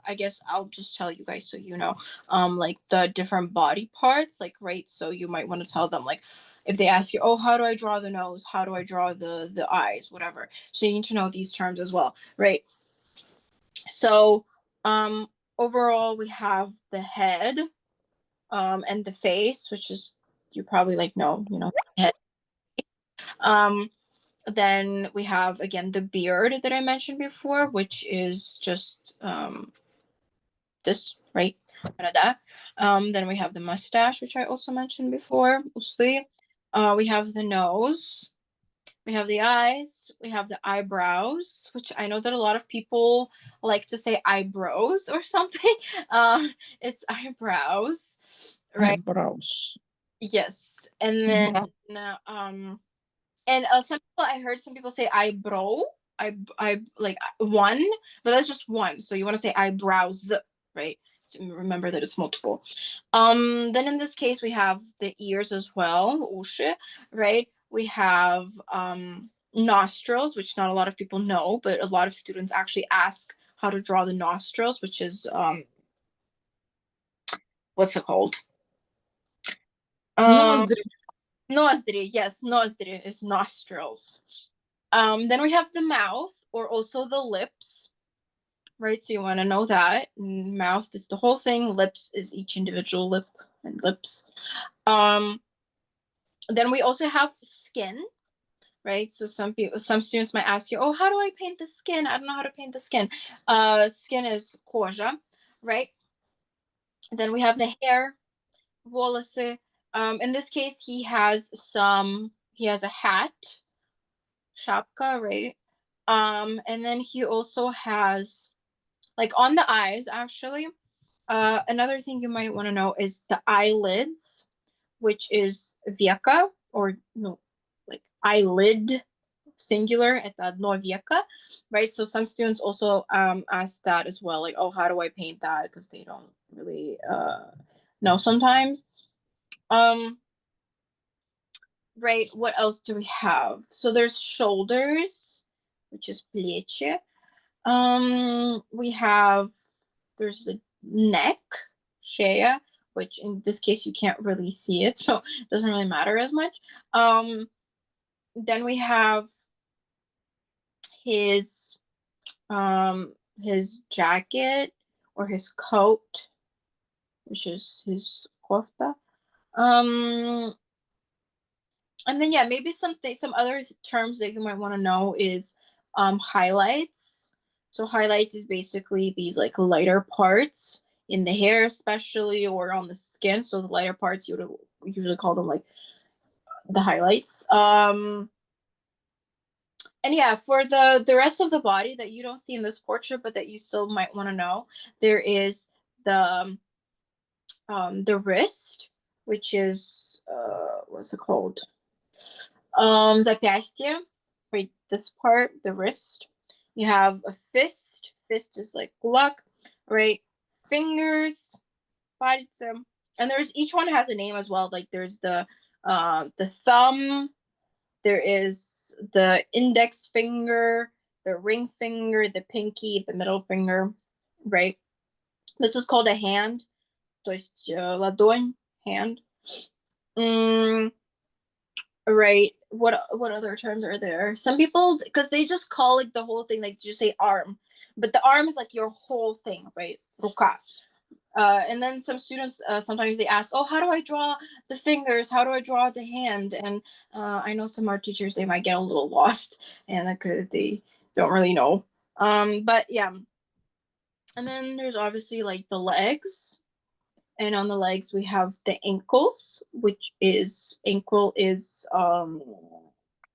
I guess I'll just tell you guys so you know, like the different body parts, like, right? So you might want to tell them, like, if they ask you, oh, how do I draw the nose? How do I draw the eyes? Whatever. So you need to know these terms as well, right? So overall, we have the head and the face, which is, you probably like know, head. Um, then we have again the beard that I mentioned before, which is just this, right? Then we have the mustache, which I also mentioned before, mostly. We have the nose, we have the eyes, we have the eyebrows, which I know that a lot of people like to say eyebrows or something. It's eyebrows, right? Eyebrows. Yes. And then some people, I heard some people say eyebrow, I like one, but that's just one. So you want to say eyebrows, right? So remember that it's multiple. Then in this case we have the ears as well, uszy, right? We have nostrils, which not a lot of people know, but a lot of students actually ask how to draw the nostrils, which is what's it called? Ноздри. Nozdri, yes, nozdri is nostrils. Then we have the mouth, or also the lips, right? So you want to know that. Mouth is the whole thing. Lips is each individual lip and lips. Then we also have skin, right? So some students might ask you, oh, how do I paint the skin? I don't know how to paint the skin. Skin is кожа, right? Then we have the hair, волосы. In this case, he has a hat, шапка, right? And then he also has, like, on the eyes, actually. Another thing you might want to know is the eyelids, which is veka, or no, like eyelid, singular at the no veka, right? So some students also ask that as well, like, oh, how do I paint that? Because they don't really know sometimes. Right, what else do we have? So there's shoulders, which is плечи. There's a neck, шея, which in this case you can't really see it, so it doesn't really matter as much. Then we have his jacket or his coat, which is his kofta. And then, yeah, maybe some other terms that you might want to know is highlights. So highlights is basically these like lighter parts in the hair, especially, or on the skin. So the lighter parts, you would usually call them like the highlights. And yeah, for the rest of the body that you don't see in this portrait, but that you still might want to know, there is the wrist, which is what's it called? Запястье, right, this part, the wrist. You have a fist. Fist is like кулак, right? Fingers, пальцы. And there's, each one has a name as well. Like there's the thumb, there is the index finger, the ring finger, the pinky, the middle finger, right? This is called a hand. То есть ладонь, hand. Right. What other terms are there? Some people, because they just call like the whole thing, like just say arm, but the arm is like your whole thing, right? Рука. And then some students sometimes they ask, oh, how do I draw the fingers? How do I draw the hand? And I know some art teachers, they might get a little lost and they don't really know. But yeah. And then there's obviously like the legs. And on the legs we have the ankles, which is ankle is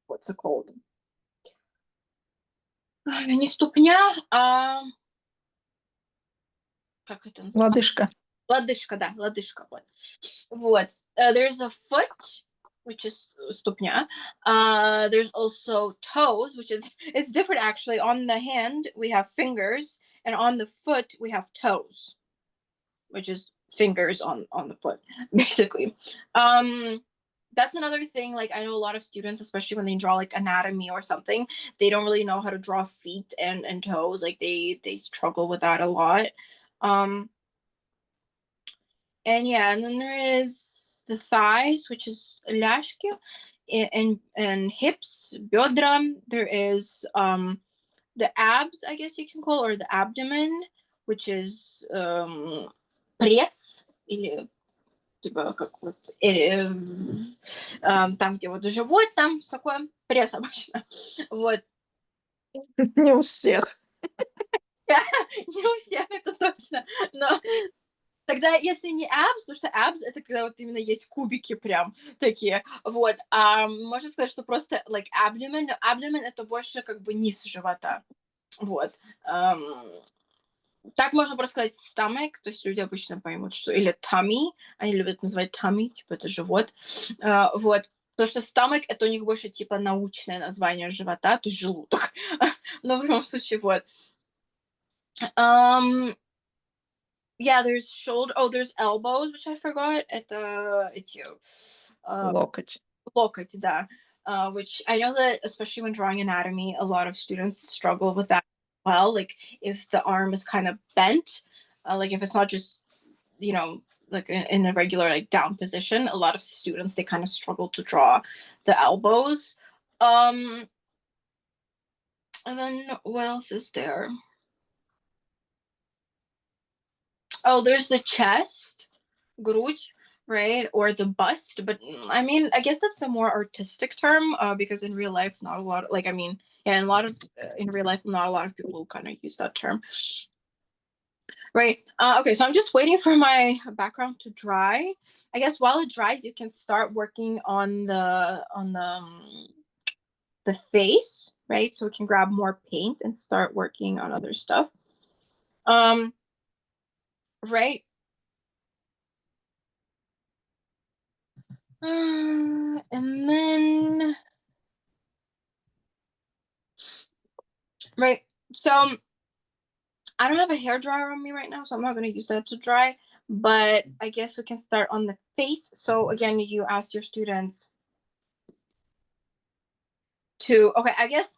what's it called? Не ступня, как это называется? Лодыжка. Лодыжка, да, лодыжка, вот. Вот. There's a foot, which is ступня. There's also toes, which is, it's different actually. On the hand we have fingers, and on the foot we have toes, which is fingers on the foot, basically. That's another thing, like I know a lot of students, especially when they draw like anatomy or something, they don't really know how to draw feet and toes. Like they struggle with that a lot. And yeah, and then there is the thighs, which is ляшки, and hips, бедра. There is the abs, I guess you can call, or the abdomen, which is пресс, или типа как вот там, где вот живот, там такое пресс обычно. Вот. Не у всех. Не у всех это точно, но тогда, если не abs, потому что abs это когда вот именно есть кубики прям такие, вот, можно сказать, что просто like abdomen, но abdomen это больше как бы низ живота, вот. Так можно просто сказать stomach, то есть люди обычно поймут, что или tummy, они любят называть tummy, типа это живот, вот. Потому что stomach это у них больше типа научное название живота, то есть желудок, но в любом случае вот. Yeah, there's shoulder. Oh, there's elbows, which I forgot. Это эти Локоть. локоть, да. Which I know that especially when drawing anatomy, a lot of students struggle with that as well. Like if the arm is kind of bent, like if it's not just, you know, like in a regular like down position, a lot of students they kind of struggle to draw the elbows. And then what else is there? Oh, there's the chest, грудь, right? Or the bust. But I mean, I guess that's a more artistic term because in real life, not a lot, like, I mean, yeah, in real life, not a lot of people kind of use that term. Right. Okay, so I'm just waiting for my background to dry. I guess while it dries, you can start working on the face, right? So we can grab more paint and start working on other stuff. Right. And then, right. So I don't have a hair dryer on me right now, so I'm not going to use that to dry. But I guess we can start on the face. So again, you ask your students to, okay, I guess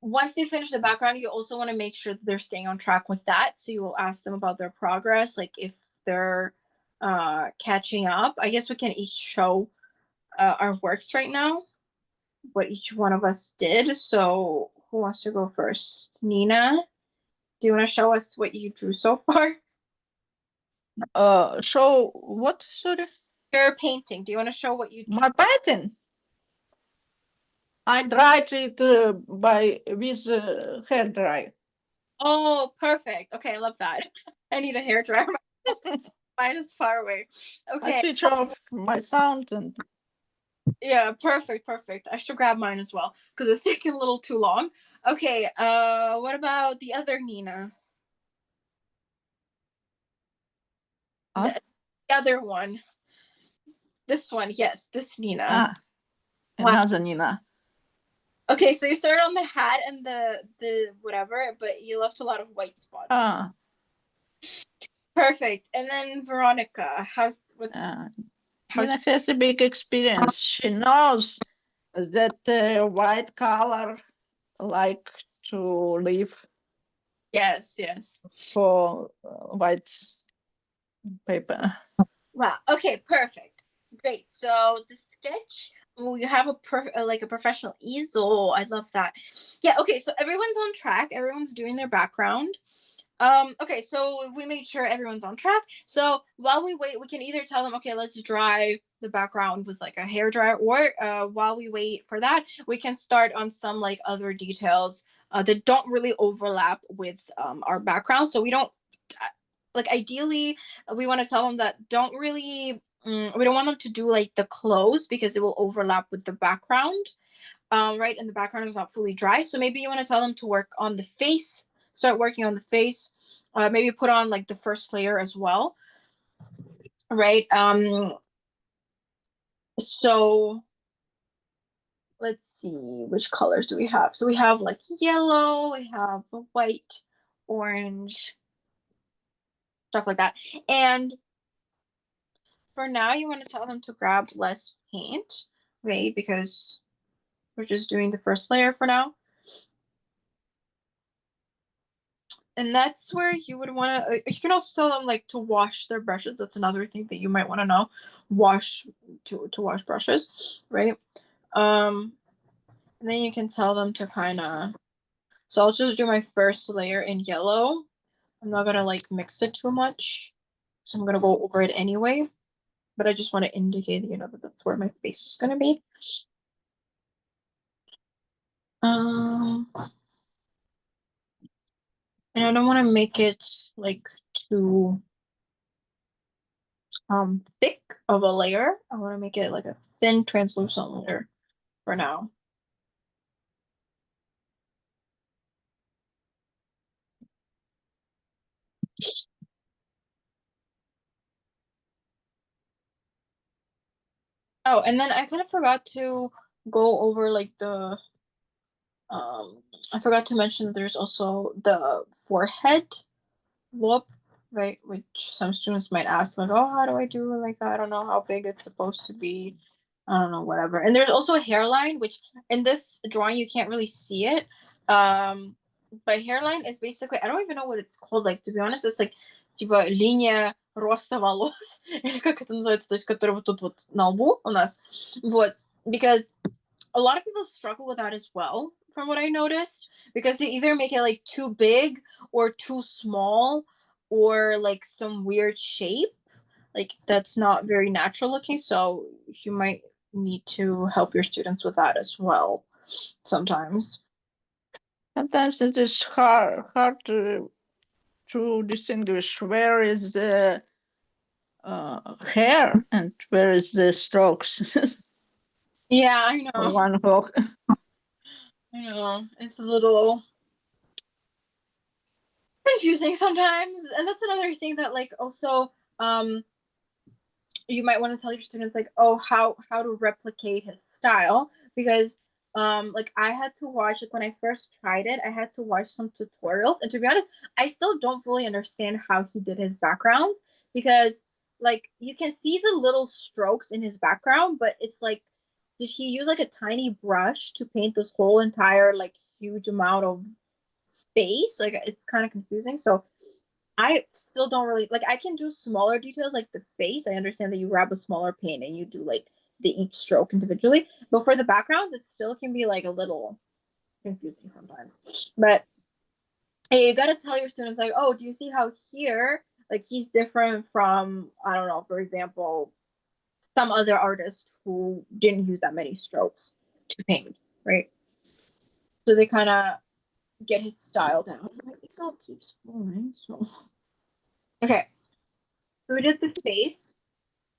once they finish the background, you also want to make sure they're staying on track with that. So you will ask them about their progress, like if they're catching up. I guess we can each show our works right now, what each one of us did. So who wants to go first? Nina, do you want to show us what you drew so far? Show what, sorry? Your painting. Do you want to show what you drew? My painting? I dried it with hair dry. Oh, perfect. Okay, I love that. I need a hair dryer. Mine is far away. I Okay. switch off my sound and Yeah, perfect. I should grab mine as well because it's taking a little too long. Okay, what about the other Nina? The other one. This one, yes, this Nina. another Nina. Okay, so you started on the hat and the whatever, but you left a lot of white spots. Perfect. And then Veronica, Nina has a big experience. She knows that white color like to leave Yes. for white paper. Wow. Okay, perfect. Great. So the sketch, you have like a professional easel. I love that. Yeah, okay, so everyone's on track. Everyone's doing their background. Okay, so we made sure everyone's on track. So while we wait, we can either tell them, okay, let's dry the background with like a hair dryer, or while we wait for that, we can start on some like other details that don't really overlap with our background. So we don't like ideally we want to tell them that don't really we don't want them to do like the clothes because it will overlap with the background, right? And the background is not fully dry. So maybe you want to tell them to work on the face, start working on the face, maybe put on like the first layer as well, right? So let's see, which colors do we have? So we have like yellow, we have white, orange, stuff like that. And for now, you want to tell them to grab less paint, right? Because we're just doing the first layer for now. And that's where you would want to, you can also tell them like to wash their brushes. That's another thing that you might want to know. To wash brushes, right? And then you can tell them to kind of So I'll just do my first layer in yellow. I'm not gonna like mix it too much. So I'm gonna go over it anyway. But I just want to indicate, that that's where my face is gonna be. And I don't want to make it like too thick of a layer. I want to make it like a thin translucent layer for now. Oh, and then I kind of forgot to go over like the I forgot to mention that there's also the forehead look, right? Which some students might ask, like, oh, how do I do? Like, I don't know how big it's supposed to be. I don't know, whatever. And there's also a hairline, which in this drawing you can't really see it. But hairline is basically, I don't even know what it's called. Like, to be honest, it's like типа линия роста волос, или как это называется, то есть, которая вот тут вот на лбу у нас. Вот, because a lot of people struggle with that as well, from what I noticed, because they either make it like too big or too small or like some weird shape. Like that's not very natural looking. So you might need to help your students with that as well sometimes. Sometimes it is hard to distinguish where is the hair and where is the strokes. Yeah, I know. One Gogh. I know. It's a little confusing sometimes. And that's another thing that like also you might want to tell your students like, oh, how to replicate his style, because like I had to watch, like when I first tried it, I had to watch some tutorials, and to be honest, I still don't fully understand how he did his backgrounds, because like you can see the little strokes in his background, but it's like, did he use like a tiny brush to paint this whole entire like huge amount of space? Like it's kind of confusing. So I still don't really like, I can do smaller details like the face. I understand that you grab a smaller paint and you do like the each stroke individually. But for the backgrounds, it still can be like a little confusing sometimes. But hey, you gotta tell your students like, oh, do you see how here like he's different from, I don't know, for example, some other artist who didn't use that many strokes to paint, right? So they kind of get his style down. My pixel keeps falling, so okay. So we did the face.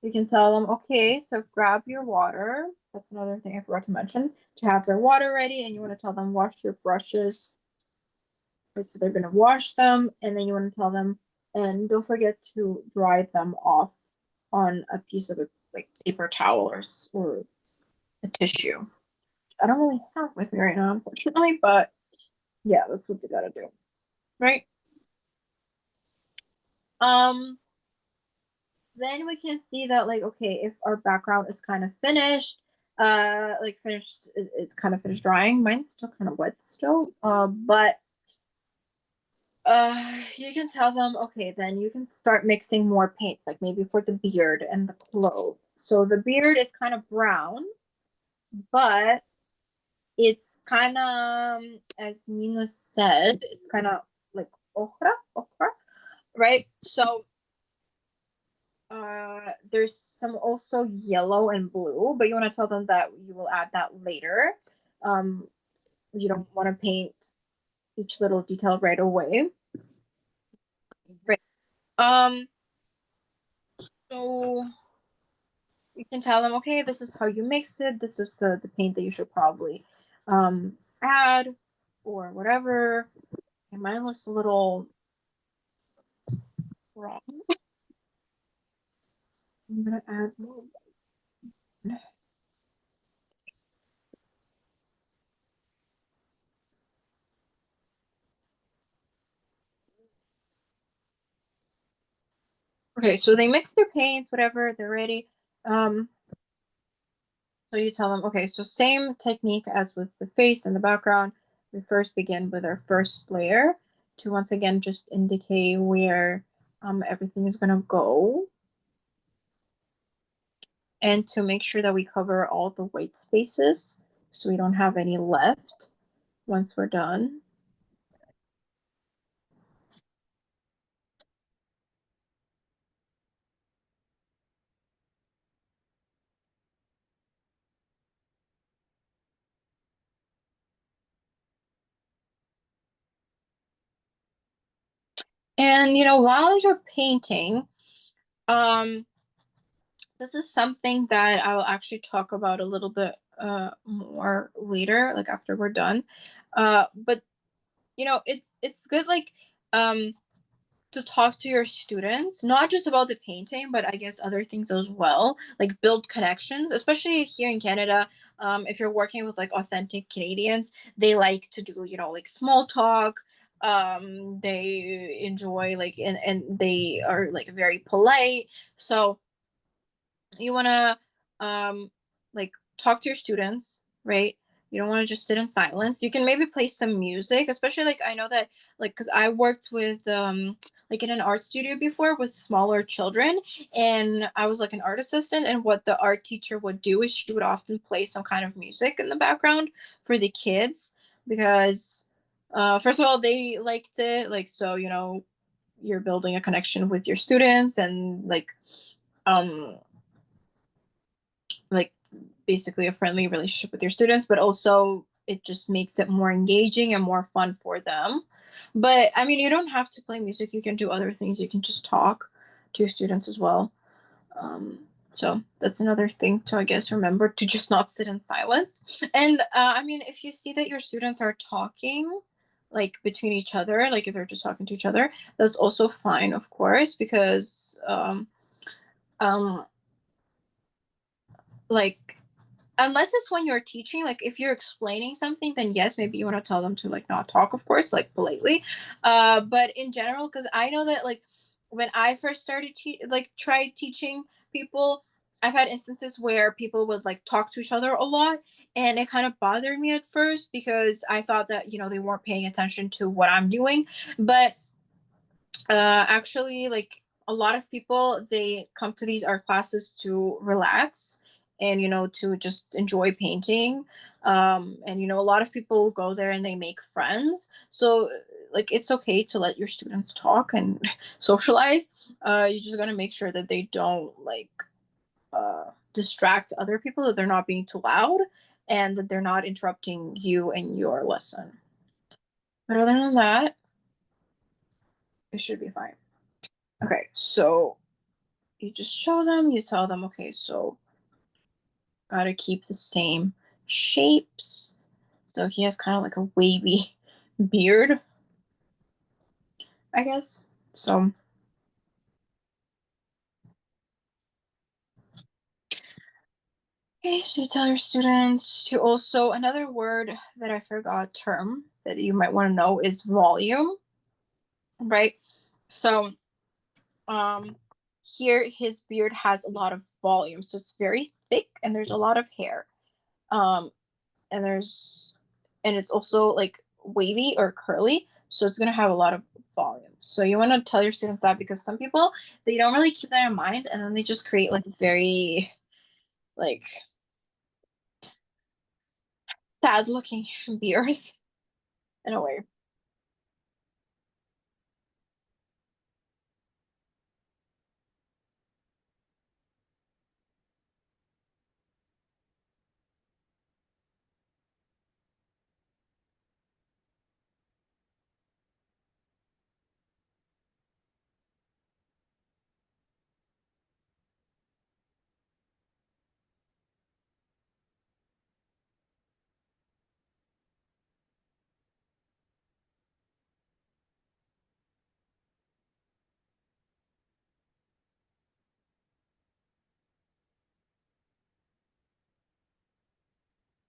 You can tell them, okay, so grab your water. That's another thing I forgot to mention. To have their water ready, and you want to tell them wash your brushes. Right, so they're gonna wash them, and then you want to tell them, and don't forget to dry them off on a piece of like paper towel or a tissue. I don't really have with me right now, unfortunately, but yeah, that's what they gotta do, right? Then we can see that like, okay, if our background is kind of finished, like finished, it's kind of finished drying. Mine's still kind of wet still, but you can tell them, okay, then you can start mixing more paints, like maybe for the beard and the clothes. So the beard is kind of brown, but it's kind of, as Nina said, it's kind of like ochra, right? So there's some also yellow and blue, but you want to tell them that you will add that later. You don't want to paint each little detail right away. Right. So you can tell them, okay, this is how you mix it. This is the paint that you should probably add or whatever. And mine looks a little wrong. I'm gonna add more. Okay, so they mix their paints, whatever, they're ready. So you tell them, okay, so same technique as with the face and the background. We first begin with our first layer to once again just indicate where everything is gonna go. And to make sure that we cover all the white spaces so we don't have any left once we're done. And while you're painting, um, this is something that I will actually talk about a little bit more later, like after we're done. But it's good, like, um to talk to your students, not just about the painting, but I guess other things as well, like build connections, especially here in Canada. If you're working with like authentic Canadians, they like to do, like small talk. They enjoy, like, and they are like very polite. So you want to like talk to your students, right? You don't want to just sit in silence. You can maybe play some music, especially, like, I know that, like, because I worked with like in an art studio before with smaller children, and I was like an art assistant, and what the art teacher would do is she would often play some kind of music in the background for the kids, because first of all, they liked it, like, so you're building a connection with your students, and um like basically a friendly relationship with your students, but also it just makes it more engaging and more fun for them. But I mean, you don't have to play music, you can do other things, you can just talk to your students as well. um, so that's another thing to, I guess, remember, to just not sit in silence. And I mean, if you see that your students are talking like between each other, like if they're just talking to each other, that's also fine, of course, because um like, unless it's when you're teaching, like if you're explaining something, then yes, maybe you want to tell them to like not talk, of course, like politely. But in general, because I know that, like, when I first started like tried teaching people, I've had instances where people would like talk to each other a lot, and it kind of bothered me at first because I thought that they weren't paying attention to what I'm doing. But actually, like, a lot of people, they come to these art classes to relax and to just enjoy painting. And a lot of people go there and they make friends. So, like, it's okay to let your students talk and socialize. You just got to make sure that they don't, like, distract other people, that they're not being too loud, and that they're not interrupting you and your lesson. But other than that, it should be fine. Okay, so you just show them, you tell them, okay, so gotta keep the same shapes. So he has kind of like a wavy beard, I guess. So, okay, so you tell your students to also, another word that I forgot, term that you might want to know, is volume, right? So, um, here his beard has a lot of volume, so it's very thick and there's a lot of hair. Um, and there's and it's also like wavy or curly, so it's going to have a lot of volume. So you want to tell your students that, because some people, they don't really keep that in mind, and then they just create like very, like, sad looking beards in a way.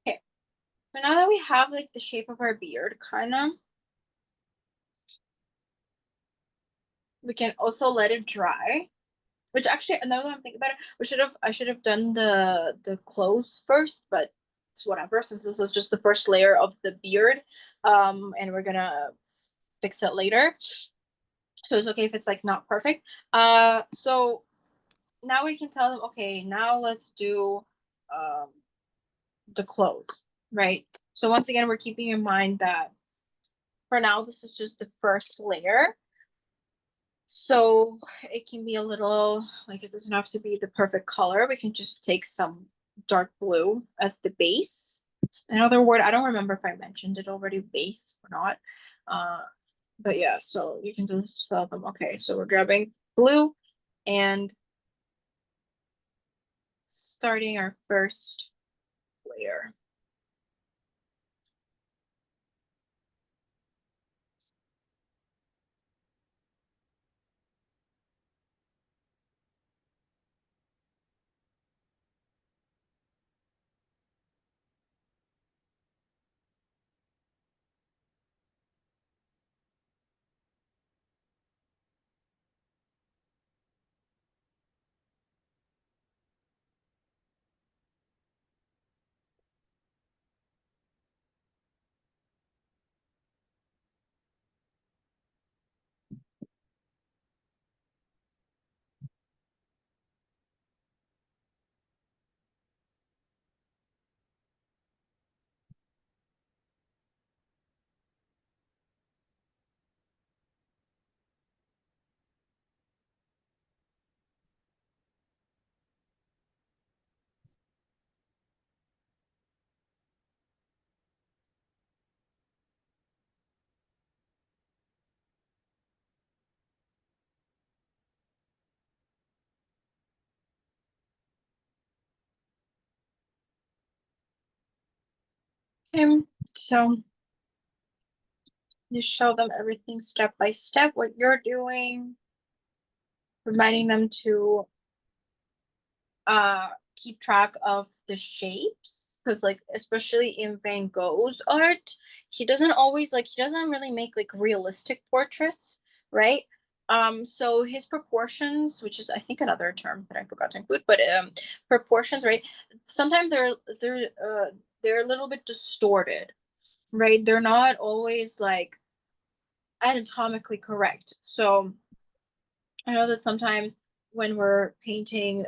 Okay, so now that we have like the shape of our beard, kind of, we can also let it dry. Which, actually, now that I'm thinking about it, I should have done the clothes first, but it's whatever, since this is just the first layer of the beard. And we're gonna fix it later. So it's okay if it's like not perfect. So now we can tell them, okay, now let's do um the clothes, right? So once again, we're keeping in mind that for now this is just the first layer. So it can be a little, like, it doesn't have to be the perfect color. We can just take some dark blue as the base. Another word, I don't remember if I mentioned it already, base or not. Uh, But yeah, so you can just tell them, okay, so we're grabbing blue and starting our first layer. Okay, so you show them everything step by step, what you're doing, reminding them to keep track of the shapes, because like especially in Van Gogh's art, he doesn't always like he doesn't really make like realistic portraits, right? So his proportions, which is I think another term that I forgot to include, but proportions, right? Sometimes they're a little bit distorted, right? They're not always like anatomically correct. So I know that sometimes when we're painting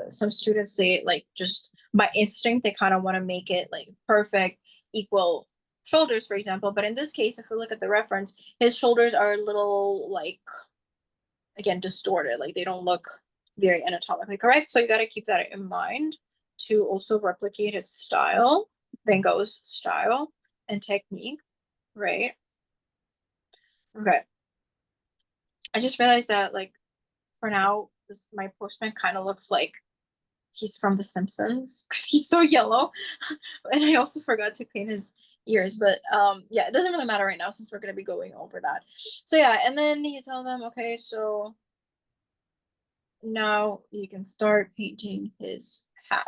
some students, they like just by instinct they kind of want to make it like perfect equal shoulders, for example. But in this case, if we look at the reference, his shoulders are a little like again distorted, like they don't look very anatomically correct. So you got to keep that in mind to also replicate his style, Van Gogh's style and technique, right? Okay. I just realized that like for now, my postman kind of looks like he's from The Simpsons because he's so yellow. And I also forgot to paint his ears, but yeah, it doesn't really matter right now since we're gonna be going over that. So yeah, and then you tell them, okay, so now you can start painting his hat.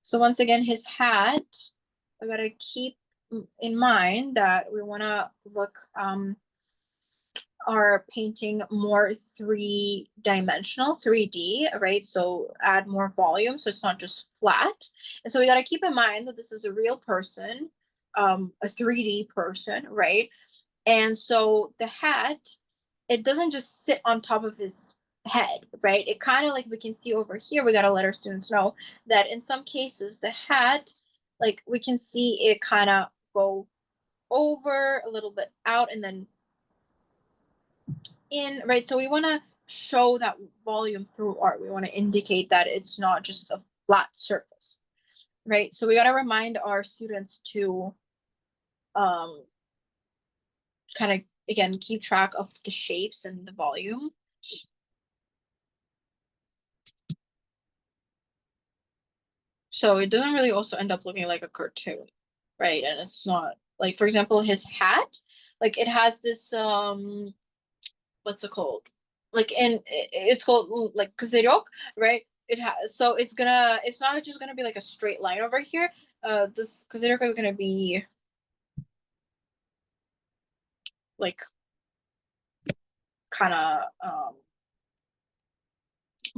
So once again, his hat, I gotta keep in mind that we wanna look are painting more three-dimensional, 3D, right? So add more volume so it's not just flat. And so we got to keep in mind that this is a real person, a 3D person, right? And so the hat, it doesn't just sit on top of his head, right? It kind of like we can see over here, we got to let our students know that in some cases the hat, like we can see it kind of go over a little bit out and then in, right? So we want to show that volume through art. We want to indicate that it's not just a flat surface, right? So we got to remind our students to um kind of again keep track of the shapes and the volume. So it doesn't really also end up looking like a cartoon, right? And it's not like, for example, his hat, like it has this what's it called? Like in it's called like Kazirok, right? It has so it's not just gonna be like a straight line over here. This Kazirok is gonna be like kind of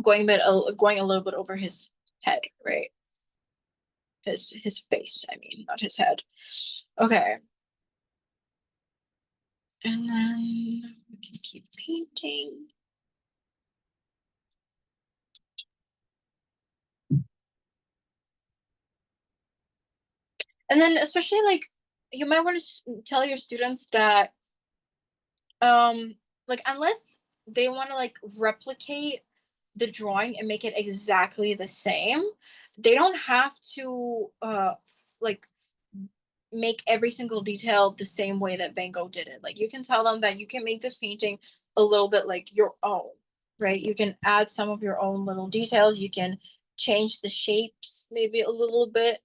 going a little bit over his head, right? His face, I mean, not his head. Okay. And then we can keep painting. And then especially like you might want to tell your students that like unless they want to like replicate the drawing and make it exactly the same, they don't have to like make every single detail the same way that Van Gogh did it. Like you can tell them that you can make this painting a little bit like your own, right? You can add some of your own little details. You can change the shapes maybe a little bit.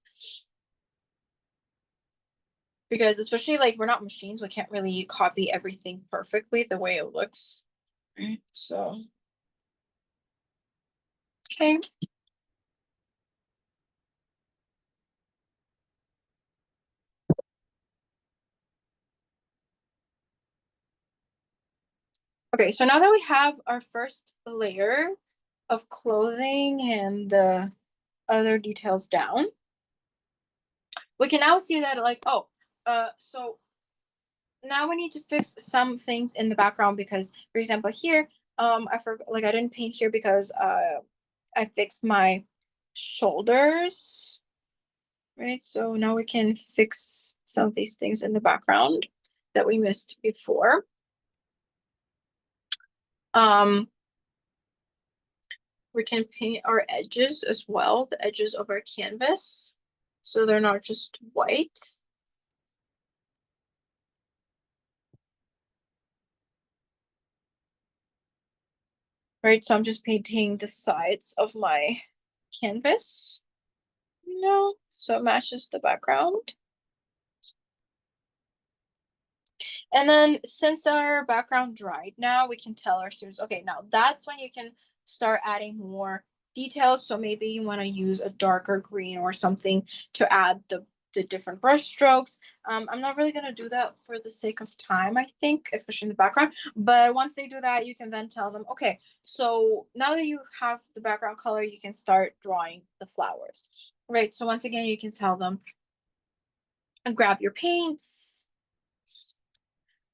Because especially like we're not machines, we can't really copy everything perfectly the way it looks. Right? So okay. Okay, so now that we have our first layer of clothing and the other details down, we can now see that like, oh, so now we need to fix some things in the background because, for example, here, I forgot, like I didn't paint here because I fixed my shoulders, right? So now we can fix some of these things in the background that we missed before. We can paint our edges as well, the edges of our canvas, so they're not just white. Right, so I'm just painting the sides of my canvas, so it matches the background. And then since our background dried now, we can tell our students, okay, now that's when you can start adding more details. So maybe you want to use a darker green or something to add the different brush strokes. I'm not really going to do that for the sake of time, I think, especially in the background. But once they do that, you can then tell them, okay, so now that you have the background color, you can start drawing the flowers, right? So once again, you can tell them, grab your paints,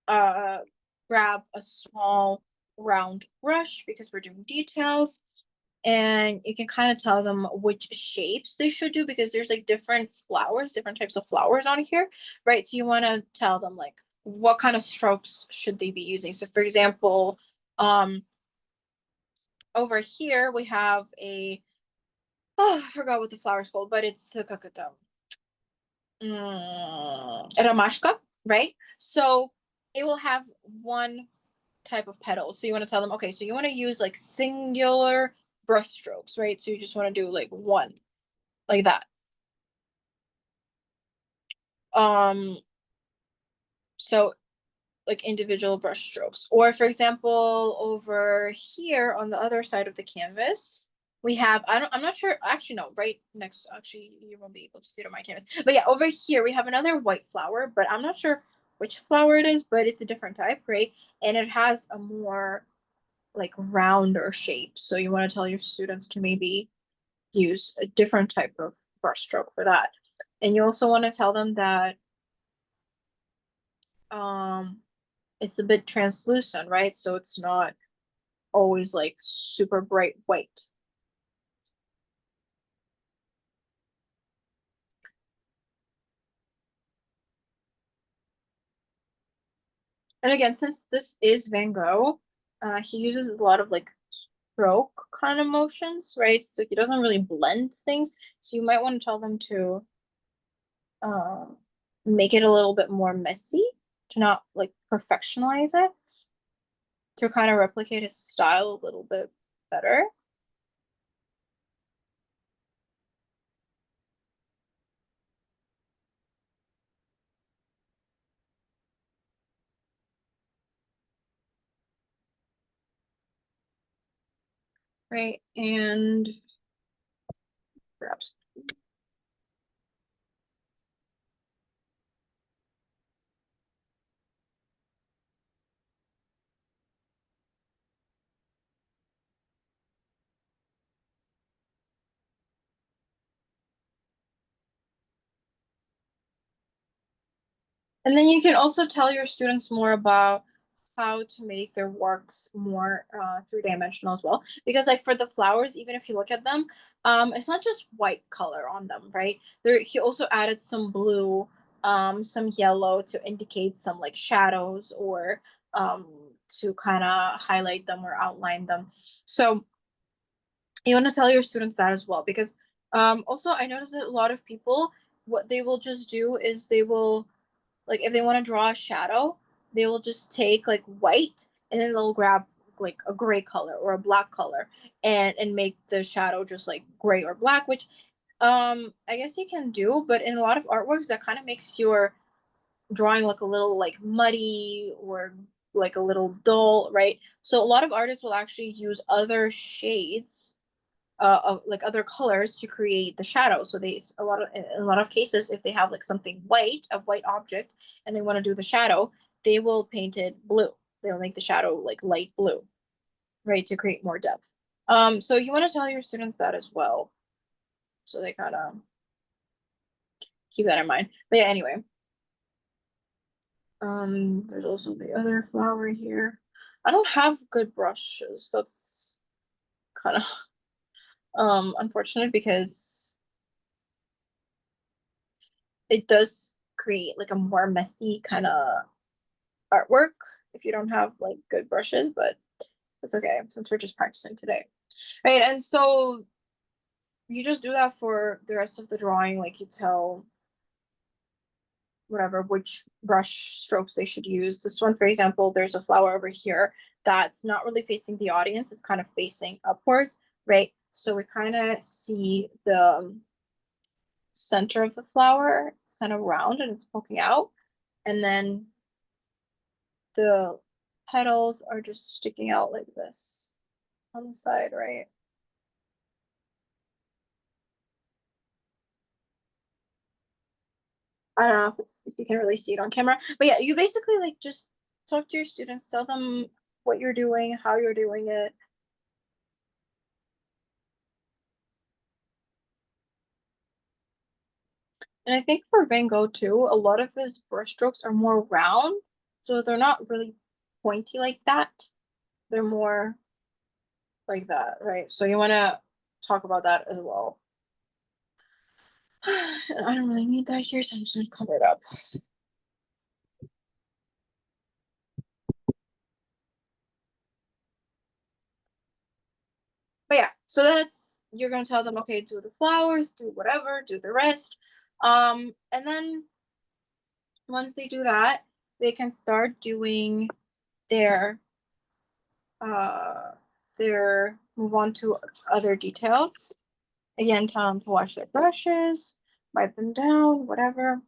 grab a small round brush because we're doing details, and you can kind of tell them which shapes they should do because there's like different types of flowers on here, right? So you want to tell them like what kind of strokes should they be using. So for example, over here we have I forgot what the flower is called, but it's a ramashka, right? So it will have one type of petals. So you want to tell them, okay, so you want to use like singular brush strokes, right? So you just want to do like one, like that. So like individual brush strokes. Or for example, over here on the other side of the canvas, we have, I'm not sure, actually no, right next, actually you won't be able to see it on my canvas. But yeah, over here we have another white flower, but I'm not sure which flower it is, but it's a different type, right? And it has a more like rounder shape. So you want to tell your students to maybe use a different type of brush stroke for that. And you also want to tell them that it's a bit translucent, right? So it's not always like super bright white. And again, since this is Van Gogh, he uses a lot of like stroke kind of motions, right? So he doesn't really blend things. So you might want to tell them to make it a little bit more messy, to not like perfectionalize it, to kind of replicate his style a little bit better. Right, and perhaps. And then you can also tell your students more about how to make their works more three-dimensional as well. Because like for the flowers, even if you look at them, it's not just white color on them, right? He also added some blue, some yellow to indicate some like shadows or to kind of highlight them or outline them. So you want to tell your students that as well because also I noticed that a lot of people what they will just do is they will, like, if they want to draw a shadow, they will just take like white and then they'll grab like a gray color or a black color and make the shadow just like gray or black, which I guess you can do, but in a lot of artworks that kind of makes your drawing look a little like muddy or like a little dull, right? So a lot of artists will actually use other shades of like other colors to create the shadow. So they in a lot of cases, if they have like something white, a white object, and they want to do the shadow, they will paint it blue. They'll make the shadow like light blue, right, to create more depth. So you want to tell your students that as well, so they kind of keep that in mind. But yeah, anyway. There's also the other flower here. I don't have good brushes. That's kind of unfortunate because it does create like a more messy kind of artwork if you don't have like good brushes, but it's okay since we're just practicing today. Right, and so you just do that for the rest of the drawing, like you tell whatever which brush strokes they should use. This one, for example, there's a flower over here that's not really facing the audience, it's kind of facing upwards, right? So we kind of see the center of the flower, it's kind of round and it's poking out, and then the petals are just sticking out like this on the side, right? I don't know if you can really see it on camera, but yeah, you basically like just talk to your students, tell them what you're doing, how you're doing it. And I think for Van Gogh too, a lot of his brushstrokes are more round, so they're not really pointy like that. They're more like that, right? So you want to talk about that as well. And I don't really need that here, so I'm just gonna cover it up. But yeah, so that's, you're gonna tell them, okay, do the flowers, do whatever, do the rest. And then once they do that, they can start doing their move on to other details. Again, tell them to wash their brushes, wipe them down, whatever.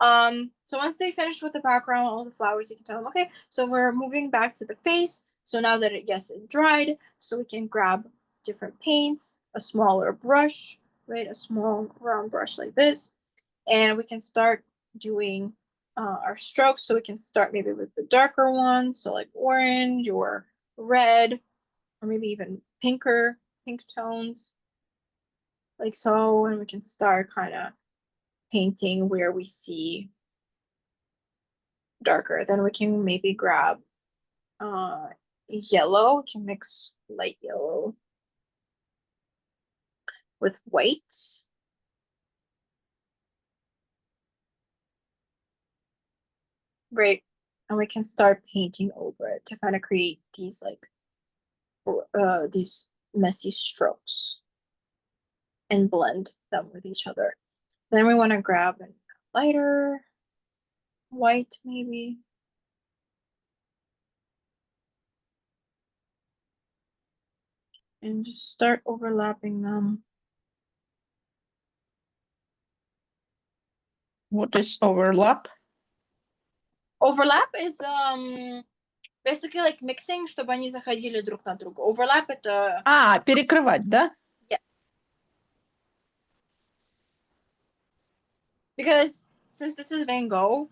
So once they finish with the background, all the flowers, you can tell them, okay, so we're moving back to the face. So now that it dried, so we can grab different paints, a smaller brush, right? A small round brush like this. And we can start doing our strokes. So we can start maybe with the darker ones, so like orange or red, or maybe even pink tones, like so. And we can start kind of painting where we see darker. Then we can maybe grab yellow. We can mix light yellow with white. Right. And we can start painting over it to kind of create these like these messy strokes and blend them with each other. Then we want to grab a lighter white maybe. And just start overlapping them. What is overlap? Overlap is basically like mixing, чтобы они заходили друг на друга. Overlap это... перекрывать, да? Yes. Because since this is Van Gogh,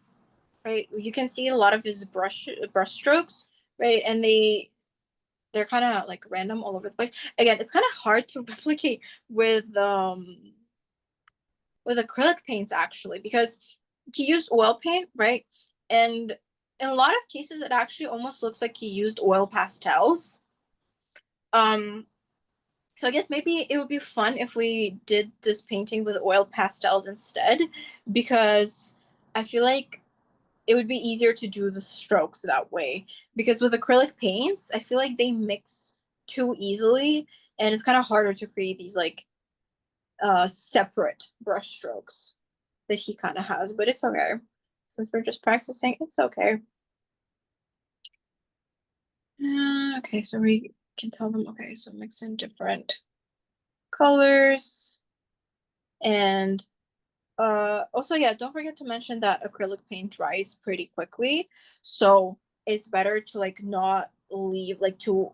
right, you can see a lot of his brush strokes, right, and they're kind of like random all over the place. Again, it's kind of hard to replicate with acrylic paints actually, because he used oil paint, right, and in a lot of cases it actually almost looks like he used oil pastels. So I guess maybe it would be fun if we did this painting with oil pastels instead, because I feel like it would be easier to do the strokes that way. Because with acrylic paints, I feel like they mix too easily, and it's kind of harder to create these like separate brush strokes that he kind of has, but it's okay. Since we're just practicing, it's okay. Okay, so we can tell them, okay, so mix in different colors. And also, yeah, don't forget to mention that acrylic paint dries pretty quickly. So it's better to like not leave, like to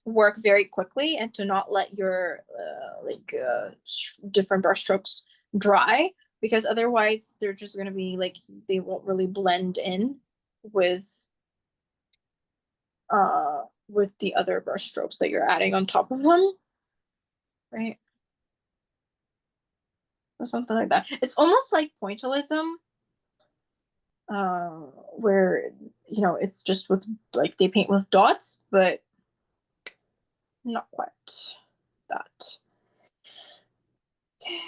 work very quickly and to not let your different brush strokes dry, because otherwise they're just going to be like, they won't really blend in with the other brush strokes that you're adding on top of them, right? Or something like that. It's almost like pointillism, where it's just with like they paint with dots, but not quite that. Okay.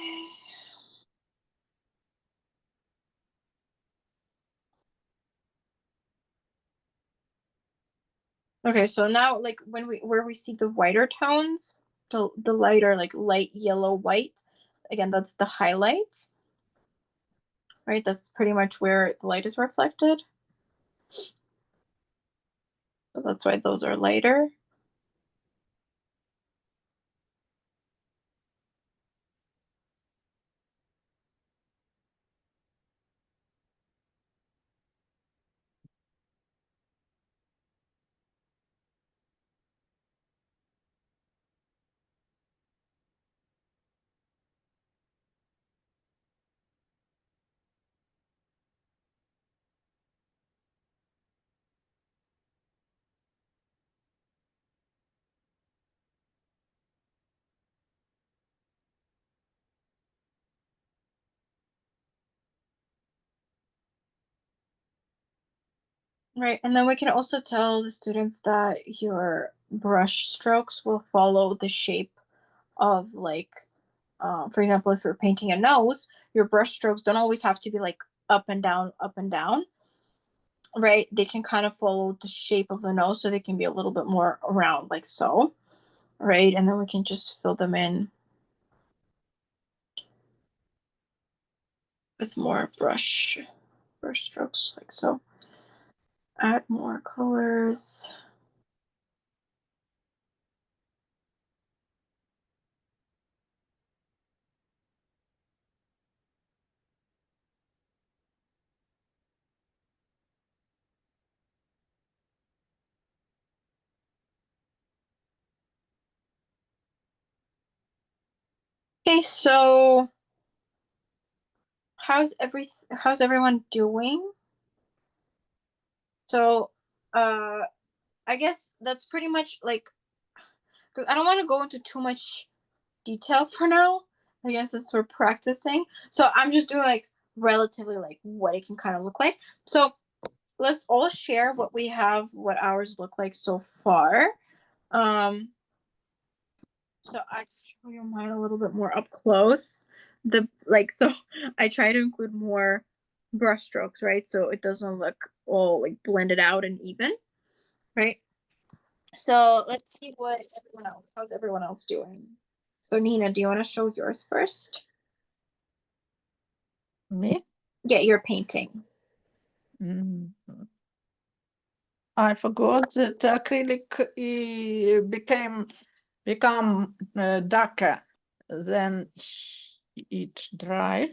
Okay, so now like where we see the whiter tones, the lighter like light yellow white, again that's the highlights, right? That's pretty much where the light is reflected. So that's why those are lighter. Right, and then we can also tell the students that your brush strokes will follow the shape of like, for example, if you're painting a nose, your brush strokes don't always have to be like up and down, right? They can kind of follow the shape of the nose, so they can be a little bit more round, like so, right? And then we can just fill them in with more brush strokes, like so. Add more colors. Okay, so how's everyone doing? So, I guess that's pretty much like, because I don't want to go into too much detail for now. I guess it's for practicing. So I'm just doing like relatively like what it can kind of look like. So let's all share what we have, what ours look like so far. So I show you mine a little bit more up close. So I try to include more brush strokes, right? So it doesn't look all like blended out and even, right? So let's see how's everyone else doing. So Nina, do you want to show yours first? Me? Yeah, your painting. Mm. I forgot that acrylic become darker than it dry.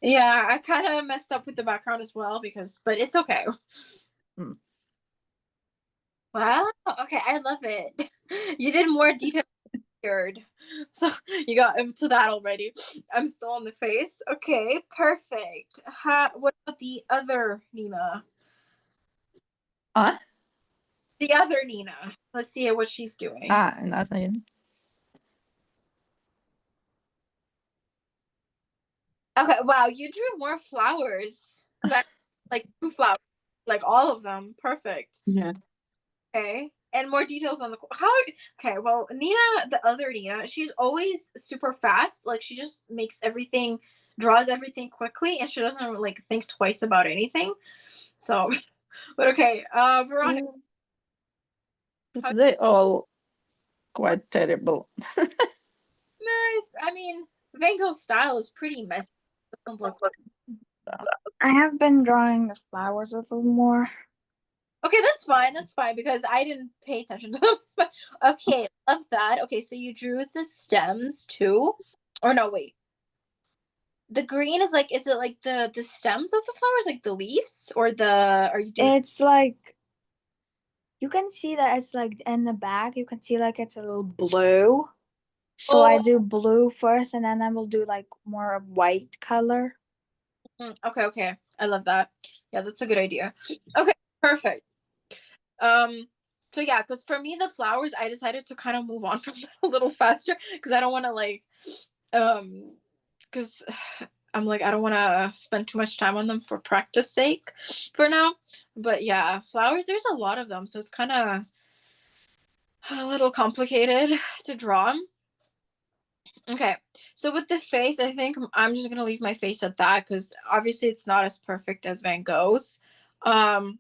Yeah, I kind of messed up with the background as well but it's okay. Mm. Wow. Okay, I love it. You did more detail. So you got into that already. I'm still on the face. Okay, perfect. What about the other Nina? Ah, The other Nina. Let's see what she's doing. nothing. Okay, wow, you drew more flowers. Like 2 flowers, like all of them. Perfect. Yeah. Okay, and more details on the how. Okay, well, Nina, the other Nina, she's always super fast. Like she just makes everything, draws everything quickly, and she doesn't like think twice about anything. So, but okay, Veronica. Because they all quite terrible. Nice. I mean, Van Gogh's style is pretty messy. It doesn't look I have been drawing the flowers a little more. okay, that's fine. That's fine because I didn't pay attention to them. But okay, love that. Okay, so you drew the stems too. Or no, wait. The green is like, is it like the stems of the flowers, like the leaves, or the are you doing? It's like you can see that it's like in the back. You can see like it's a little blue. So I Oh, do blue first, and then I will do like more of white color. okay, okay. I love that. Yeah, that's a good idea. Okay, perfect. Um, so yeah, because for me the flowers, I decided to kind of move on from that a little faster because I don't want to like, because I'm like I don't want to spend too much time on them for practice sake, for now. But yeah, flowers. There's a lot of them, so it's kind of a little complicated to draw. Okay, so with the face, I think I'm just gonna leave my face at that because obviously it's not as perfect as Van Gogh's. Um,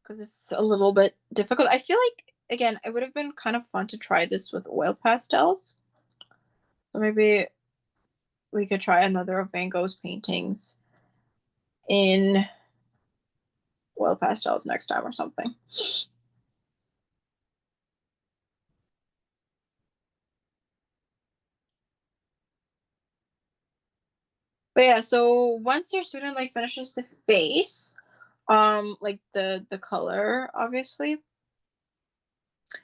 because it's a little bit difficult. I feel like again, it would have been kind of fun to try this with oil pastels. So maybe we could try another of Van Gogh's paintings in oil pastels next time or something. But yeah, so once your student like finishes the face, like the color, obviously,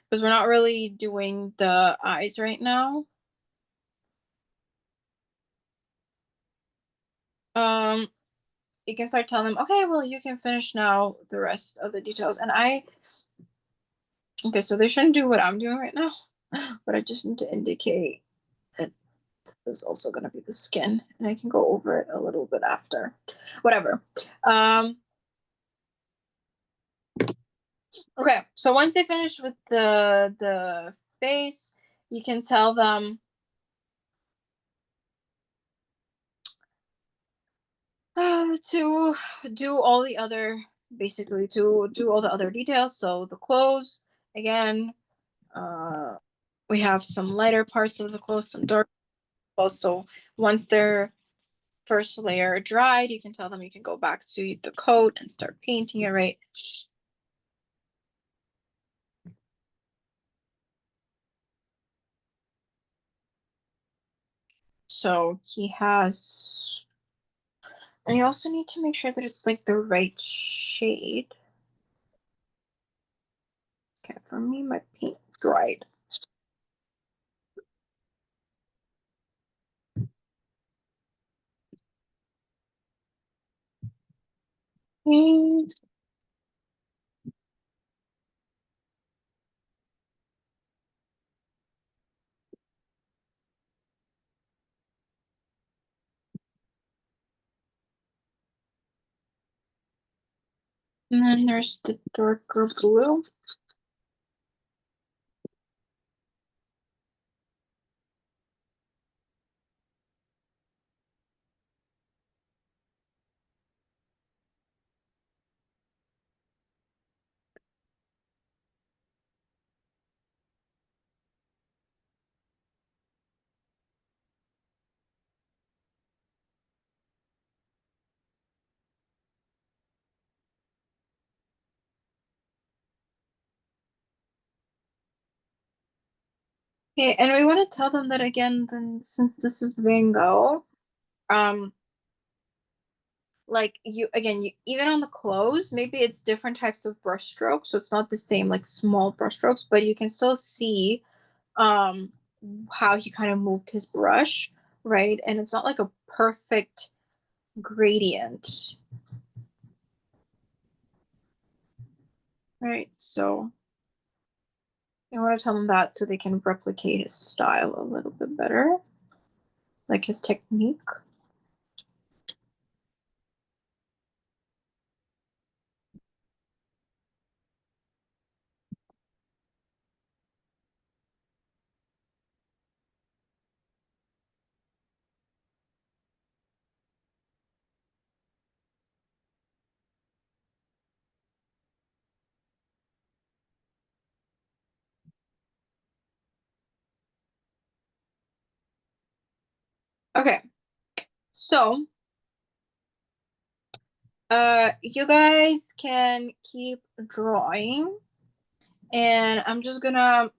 because we're not really doing the eyes right now. Um, you can start telling them, okay, well, you can finish now the rest of the details. And okay, so they shouldn't do what I'm doing right now, but I just need to indicate that this is also going to be the skin, and I can go over it a little bit after. Whatever. Okay, so once they finish with the face, you can tell them to do all the other, basically to do all the other details. So the clothes, again, we have some lighter parts of the clothes, some dark clothes. So once they're first layer dried, you can tell them you can go back to the coat and start painting it, right? So he has, and you also need to make sure that it's like the right shade. Okay, for me, my paint dried. And then there's the darker blue. Okay, and we want to tell them that again, then since this is Van Gogh, um, like you again, you even on the clothes, maybe it's different types of brush strokes, so it's not the same like small brush strokes, but you can still see um how he kind of moved his brush, right? And it's not like a perfect gradient. Right, so I want to tell them that so they can replicate his style a little bit better, like his technique. Okay. So, you guys can keep drawing, and I'm just gonna,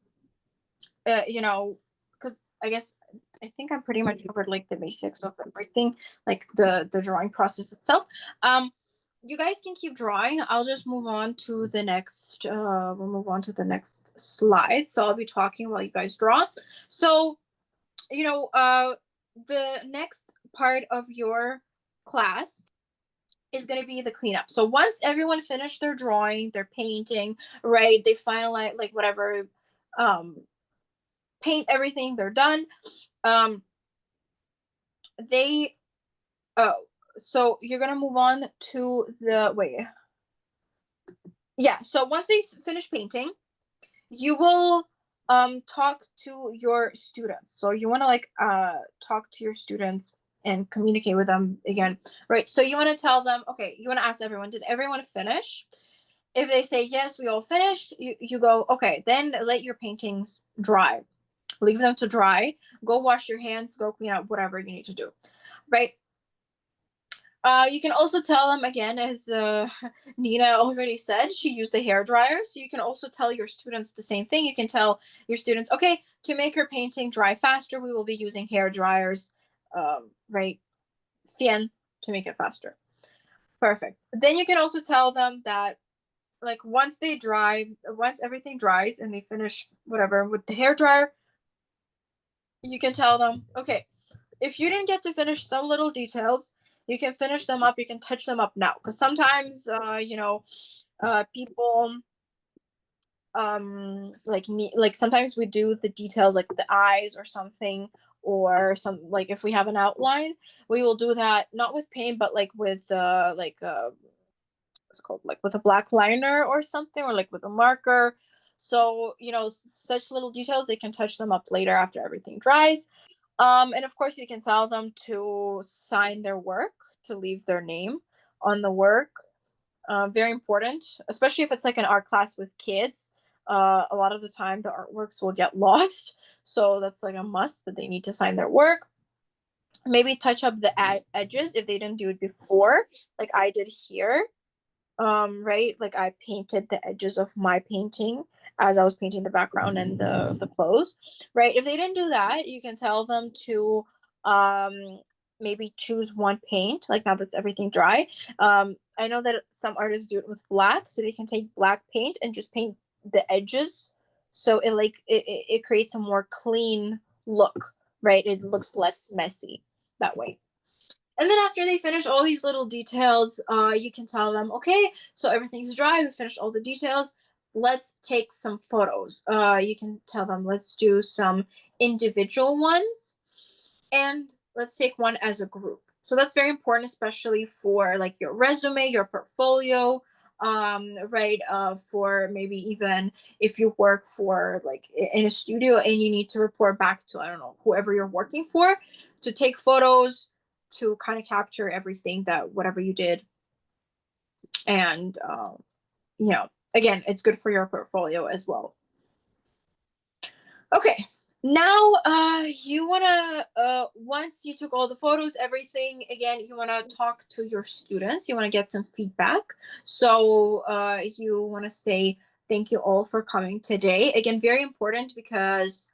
because I think I pretty much covered like the basics of everything, like the drawing process itself. You guys can keep drawing. I'll just move on to the next. We'll move on to the next slide. So I'll be talking while you guys draw. So, the next part of your class is going to be the cleanup. So once everyone finished their drawing, their painting, right? They finalize like whatever, paint everything. They're done. They oh, so you're gonna move on to the wait. Yeah. So once they finish painting, you will talk to your students. So you want to like talk to your students and communicate with them again, right? So you want to tell them, okay, you want to ask everyone, did everyone finish? If they say yes, we all finished, you go, okay, then let your paintings dry. Leave them to dry. Go wash your hands, go clean up whatever you need to do, right? You can also tell them again, as Nina already said, she used a hair dryer. So you can also tell your students the same thing. You can tell your students, okay, to make your painting dry faster, we will be using hair dryers, right? Fan to make it faster. Perfect. Then you can also tell them that, like, once everything dries and they finish whatever with the hair dryer, you can tell them, okay, if you didn't get to finish some little details, you can finish them up. You can touch them up now, because sometimes, people like sometimes we do the details like the eyes or something, or some like if we have an outline, we will do that not with paint but like with what's called, like with a black liner or something, or like with a marker. So such little details, they can touch them up later after everything dries. And of course, you can tell them to sign their work, to leave their name on the work. Very important, especially if it's like an art class with kids. A lot of the time, the artworks will get lost. So that's like a must, that they need to sign their work. Maybe touch up the edges if they didn't do it before, like I did here. Right? Like I painted the edges of my painting as I was painting the background and the clothes, right? If they didn't do that, you can tell them to maybe choose one paint, like now that's everything dry. I know that some artists do it with black, so they can take black paint and just paint the edges, so it creates a more clean look, right? It looks less messy that way. And then after they finish all these little details, you can tell them, okay, so everything's dry. We finished all the details. Let's take some photos. You can tell them, let's do some individual ones, and let's take one as a group. So that's very important, especially for like your resume, your portfolio, right? For maybe even if you work for like in a studio and you need to report back to, I don't know, whoever you're working for, to take photos, to kind of capture everything, that whatever you did. And again, it's good for your portfolio as well. Okay, now you want to once you took all the photos, everything, again, you want to talk to your students. You want to get some feedback. So you want to say thank you all for coming today. Again, very important, because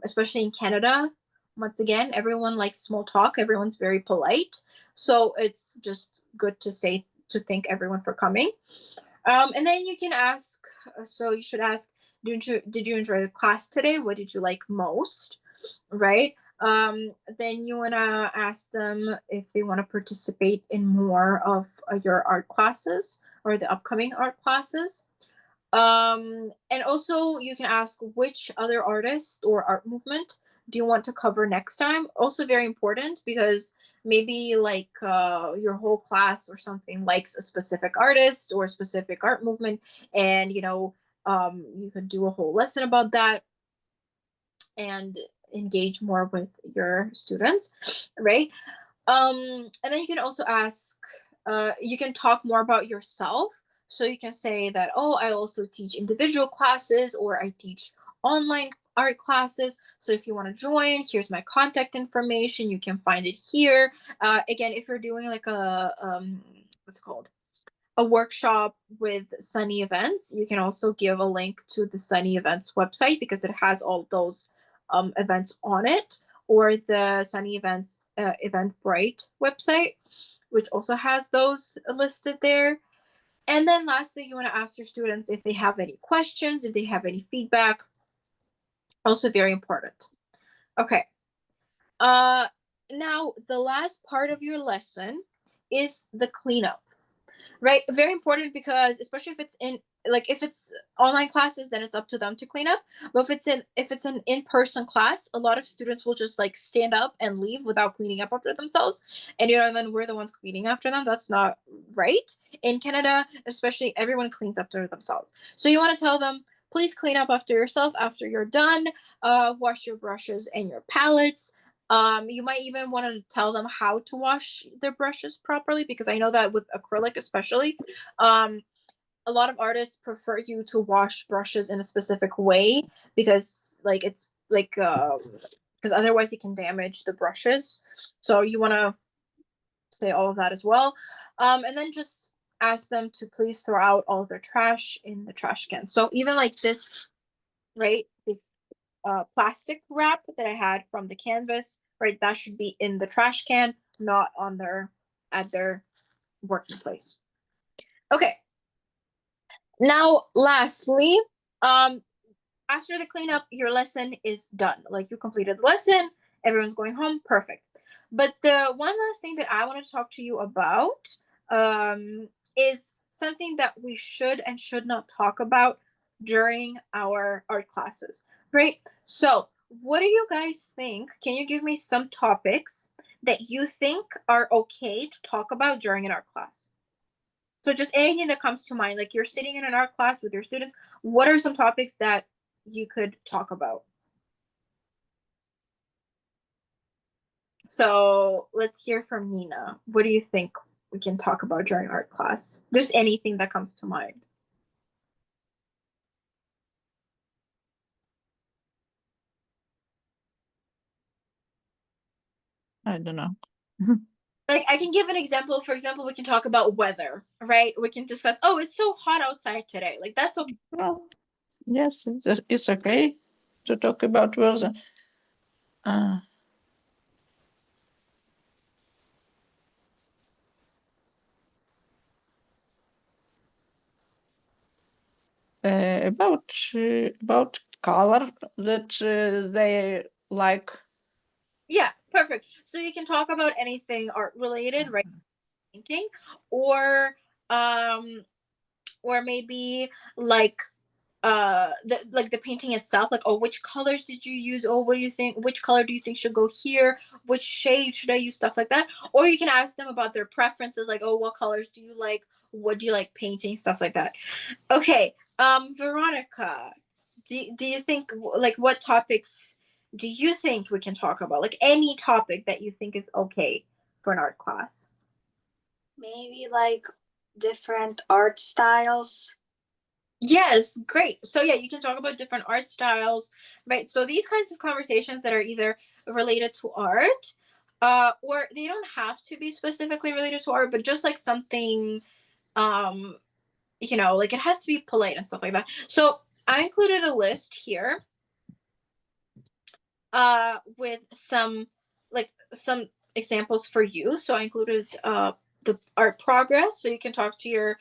especially in Canada, once again, everyone likes small talk. Everyone's very polite. So it's just good to thank everyone for coming. And then you can ask, so you should ask, did you enjoy the class today? What did you like most? Right? Then you want to ask them if they want to participate in more of your art classes or the upcoming art classes. And also you can ask, which other artist or art movement do you want to cover next time? Also very important, because maybe like your whole class or something likes a specific artist or a specific art movement, and you could do a whole lesson about that and engage more with your students, right? And then you can also ask, you can talk more about yourself. So you can say that, oh, I also teach individual classes, or I teach online art classes. So if you want to join, here's my contact information. You can find it here. Again, if you're doing like a what's it called, a workshop with Sunny Events, you can also give a link to the Sunny Events website because it has all those events on it, or the Sunny Events Eventbrite website, which also has those listed there. And then lastly, you want to ask your students if they have any questions, if they have any feedback. Also very important. Okay. Now the last part of your lesson is the cleanup. Right, very important, because especially if it's online classes, then it's up to them to clean up. But if it's an in-person class, a lot of students will just like stand up and leave without cleaning up after themselves, and then we're the ones cleaning after them. That's not right. In Canada especially, everyone cleans up after themselves, so you want to tell them, please clean up after yourself after you're done. Wash your brushes and your palettes. You might even want to tell them how to wash their brushes properly, because I know that with acrylic especially, a lot of artists prefer you to wash brushes in a specific way, because like it's like because otherwise it can damage the brushes. So you want to say all of that as well. And then just ask them to please throw out all of their trash in the trash can. So even like this, right? Plastic wrap that I had from the canvas, right? That should be in the trash can, not at their working place. Okay. Now, lastly, after the cleanup, your lesson is done. Like, you completed the lesson, everyone's going home, perfect. But the one last thing that I want to talk to you about is something that we should and should not talk about during our art classes, right? So, what do you guys think? Can you give me some topics that you think are okay to talk about during an art class? So just anything that comes to mind, like you're sitting in an art class with your students, what are some topics that you could talk about? So let's hear from Nina. What do you think we can talk about during art class? Just anything that comes to mind. I don't know. Like, I can give an example. For example, we can talk about weather, right? We can discuss, oh, it's so hot outside today. Like, that's okay. Well, yes, it's okay to talk about weather. About color that they like. Yeah, perfect. So you can talk about anything art related, right? Painting, or um or maybe like the painting itself, like, oh, which colors did you use, oh, what do you think, which color do you think should go here, which shade should I use, stuff like that. Or you can ask them about their preferences, like, oh, what colors do you like, what do you like painting, stuff like that. Okay, Veronica, do you think, like, what topics do you think we can talk about, like any topic that you think is okay for an art class? Maybe like different art styles. Yes, great. So yeah, you can talk about different art styles, right? So these kinds of conversations that are either related to art, or they don't have to be specifically related to art, but just like something, um, like it has to be polite and stuff like that. So I included a list here, with some examples for you. So I included the art progress, so you can talk to your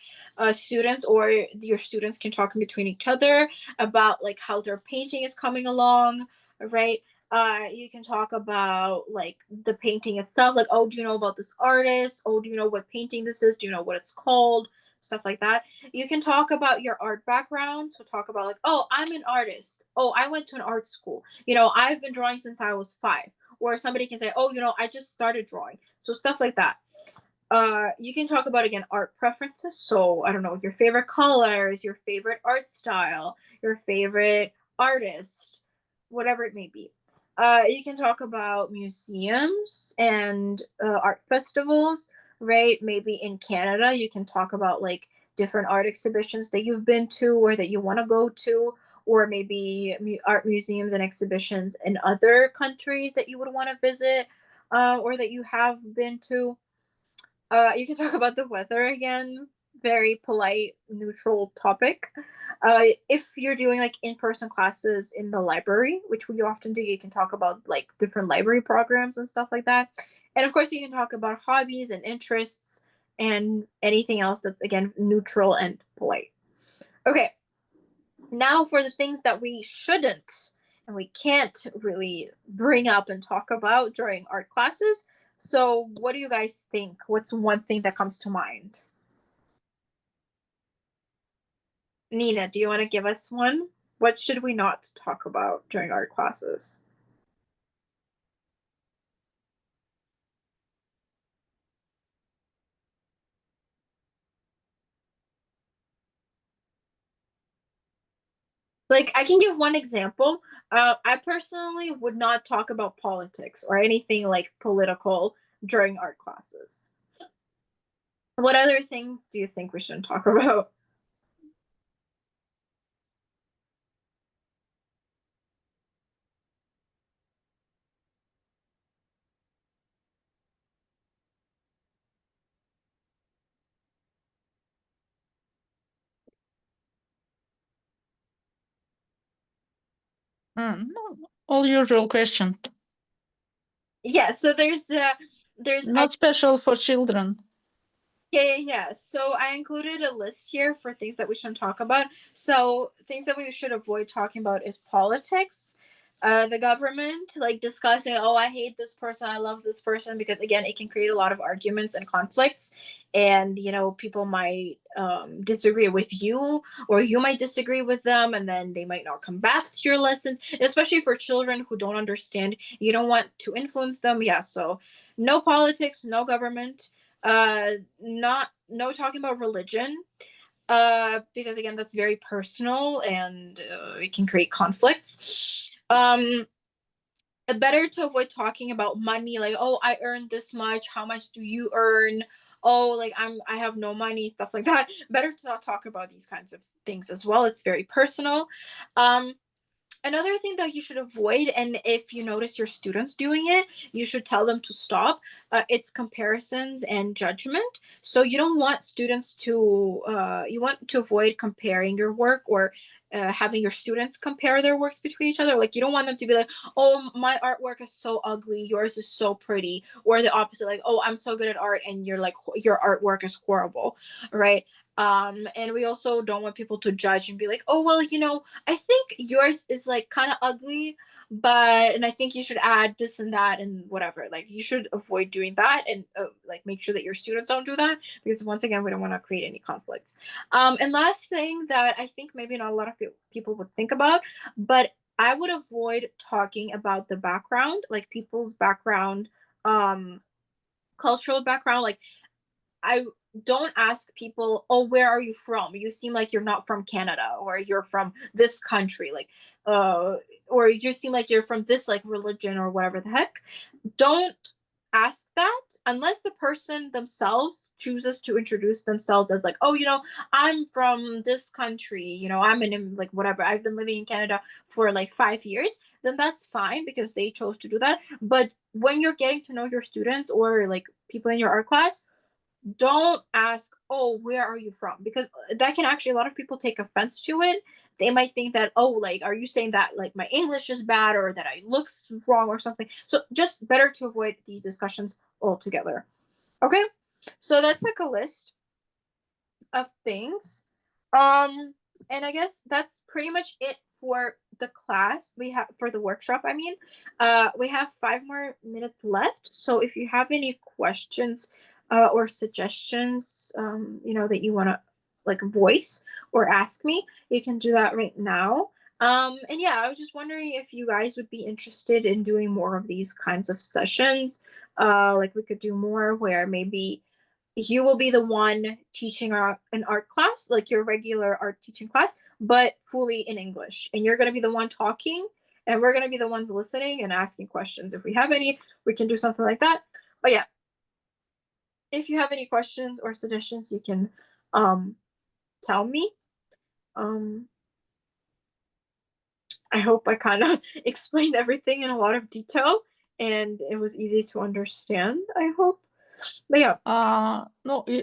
students, or your students can talk in between each other about like how their painting is coming along, right? You can talk about like the painting itself, like, oh, do you know about this artist, oh, do you know what painting this is, do you know what it's called, stuff like that. You can talk about your art background, so talk about like, oh, I'm an artist, oh, I went to an art school, I've been drawing since I was 5. Or somebody can say, oh, I just started drawing, so stuff like that. You can talk about, again, art preferences, so I don't know, your favorite colors, your favorite art style, your favorite artist, whatever it may be. You can talk about museums and art festivals, right? Maybe in Canada, you can talk about like different art exhibitions that you've been to or that you want to go to, or maybe art museums and exhibitions in other countries that you would want to visit, or that you have been to. You can talk about the weather again. Very polite, neutral topic. If you're doing like in-person classes in the library, which we often do, you can talk about like different library programs and stuff like that. And of course, you can talk about hobbies and interests and anything else that's again neutral and polite. Okay, now for the things that we shouldn't and we can't really bring up and talk about during art classes. So, what do you guys think? What's one thing that comes to mind? Nina, do you want to give us one? What should we not talk about during art classes? Like, I can give one example. I personally would not talk about politics or anything like political during art classes. What other things do you think we shouldn't talk about? No, all usual question. Yeah, so there's Not special for children. Yeah. So I included a list here for things that we shouldn't talk about. So things that we should avoid talking about is politics, the government, like discussing, oh, I hate this person, I love this person, because again, it can create a lot of arguments and conflicts, and people might disagree with you, or you might disagree with them, and then they might not come back to your lessons. And especially for children who don't understand, you don't want to influence them. Yeah, so no politics, no government, not no talking about religion, because again, that's very personal, and it can create conflicts. Better to avoid talking about money, like, oh, I earned this much, how much do you earn, oh, like I have no money, stuff like that. Better to not talk about these kinds of things as well. It's very personal. Another thing that you should avoid, and if you notice your students doing it, you should tell them to stop. It's comparisons and judgment. So you don't want students to, you want to avoid comparing your work, or having your students compare their works between each other. Like, you don't want them to be like, oh, my artwork is so ugly, yours is so pretty, or the opposite, like, oh, I'm so good at art and you're like, your artwork is horrible, right? And we also don't want people to judge and be like, oh, well, I think yours is like kind of ugly, and I think you should add this and that and whatever. Like, you should avoid doing that, and like make sure that your students don't do that, because once again, we don't want to create any conflicts. And last thing that I think maybe not a lot of people would think about, but I would avoid talking about the background, like people's background, cultural background. Like, I don't ask people, oh, where are you from? You seem like you're not from Canada, or you're from this country, like, or you seem like you're from this like religion or whatever the heck. Don't ask that unless the person themselves chooses to introduce themselves as like, oh, I'm from this country, I'm in like whatever, I've been living in Canada for like 5 years. Then that's fine, because they chose to do that. But when you're getting to know your students or like people in your art class, don't ask, oh, where are you from? Because that can actually, a lot of people take offense to it. They might think that, oh, like, are you saying that like my English is bad, or that I look wrong or something? So just better to avoid these discussions altogether. Okay, so that's like a list of things. And I guess that's pretty much it for the class. We have for the workshop, I mean. We have 5 more minutes left. So if you have any questions or suggestions, that you want to like voice or ask me, you can do that right now. And yeah, I was just wondering if you guys would be interested in doing more of these kinds of sessions. Like, we could do more where maybe you will be the one teaching an art class, like your regular art teaching class, but fully in English. And you're going to be the one talking, and we're going to be the ones listening and asking questions. If we have any, we can do something like that. But yeah, if you have any questions or suggestions, you can tell me. Um, I hope I kind of explained everything in a lot of detail and it was easy to understand, I hope. But yeah. No,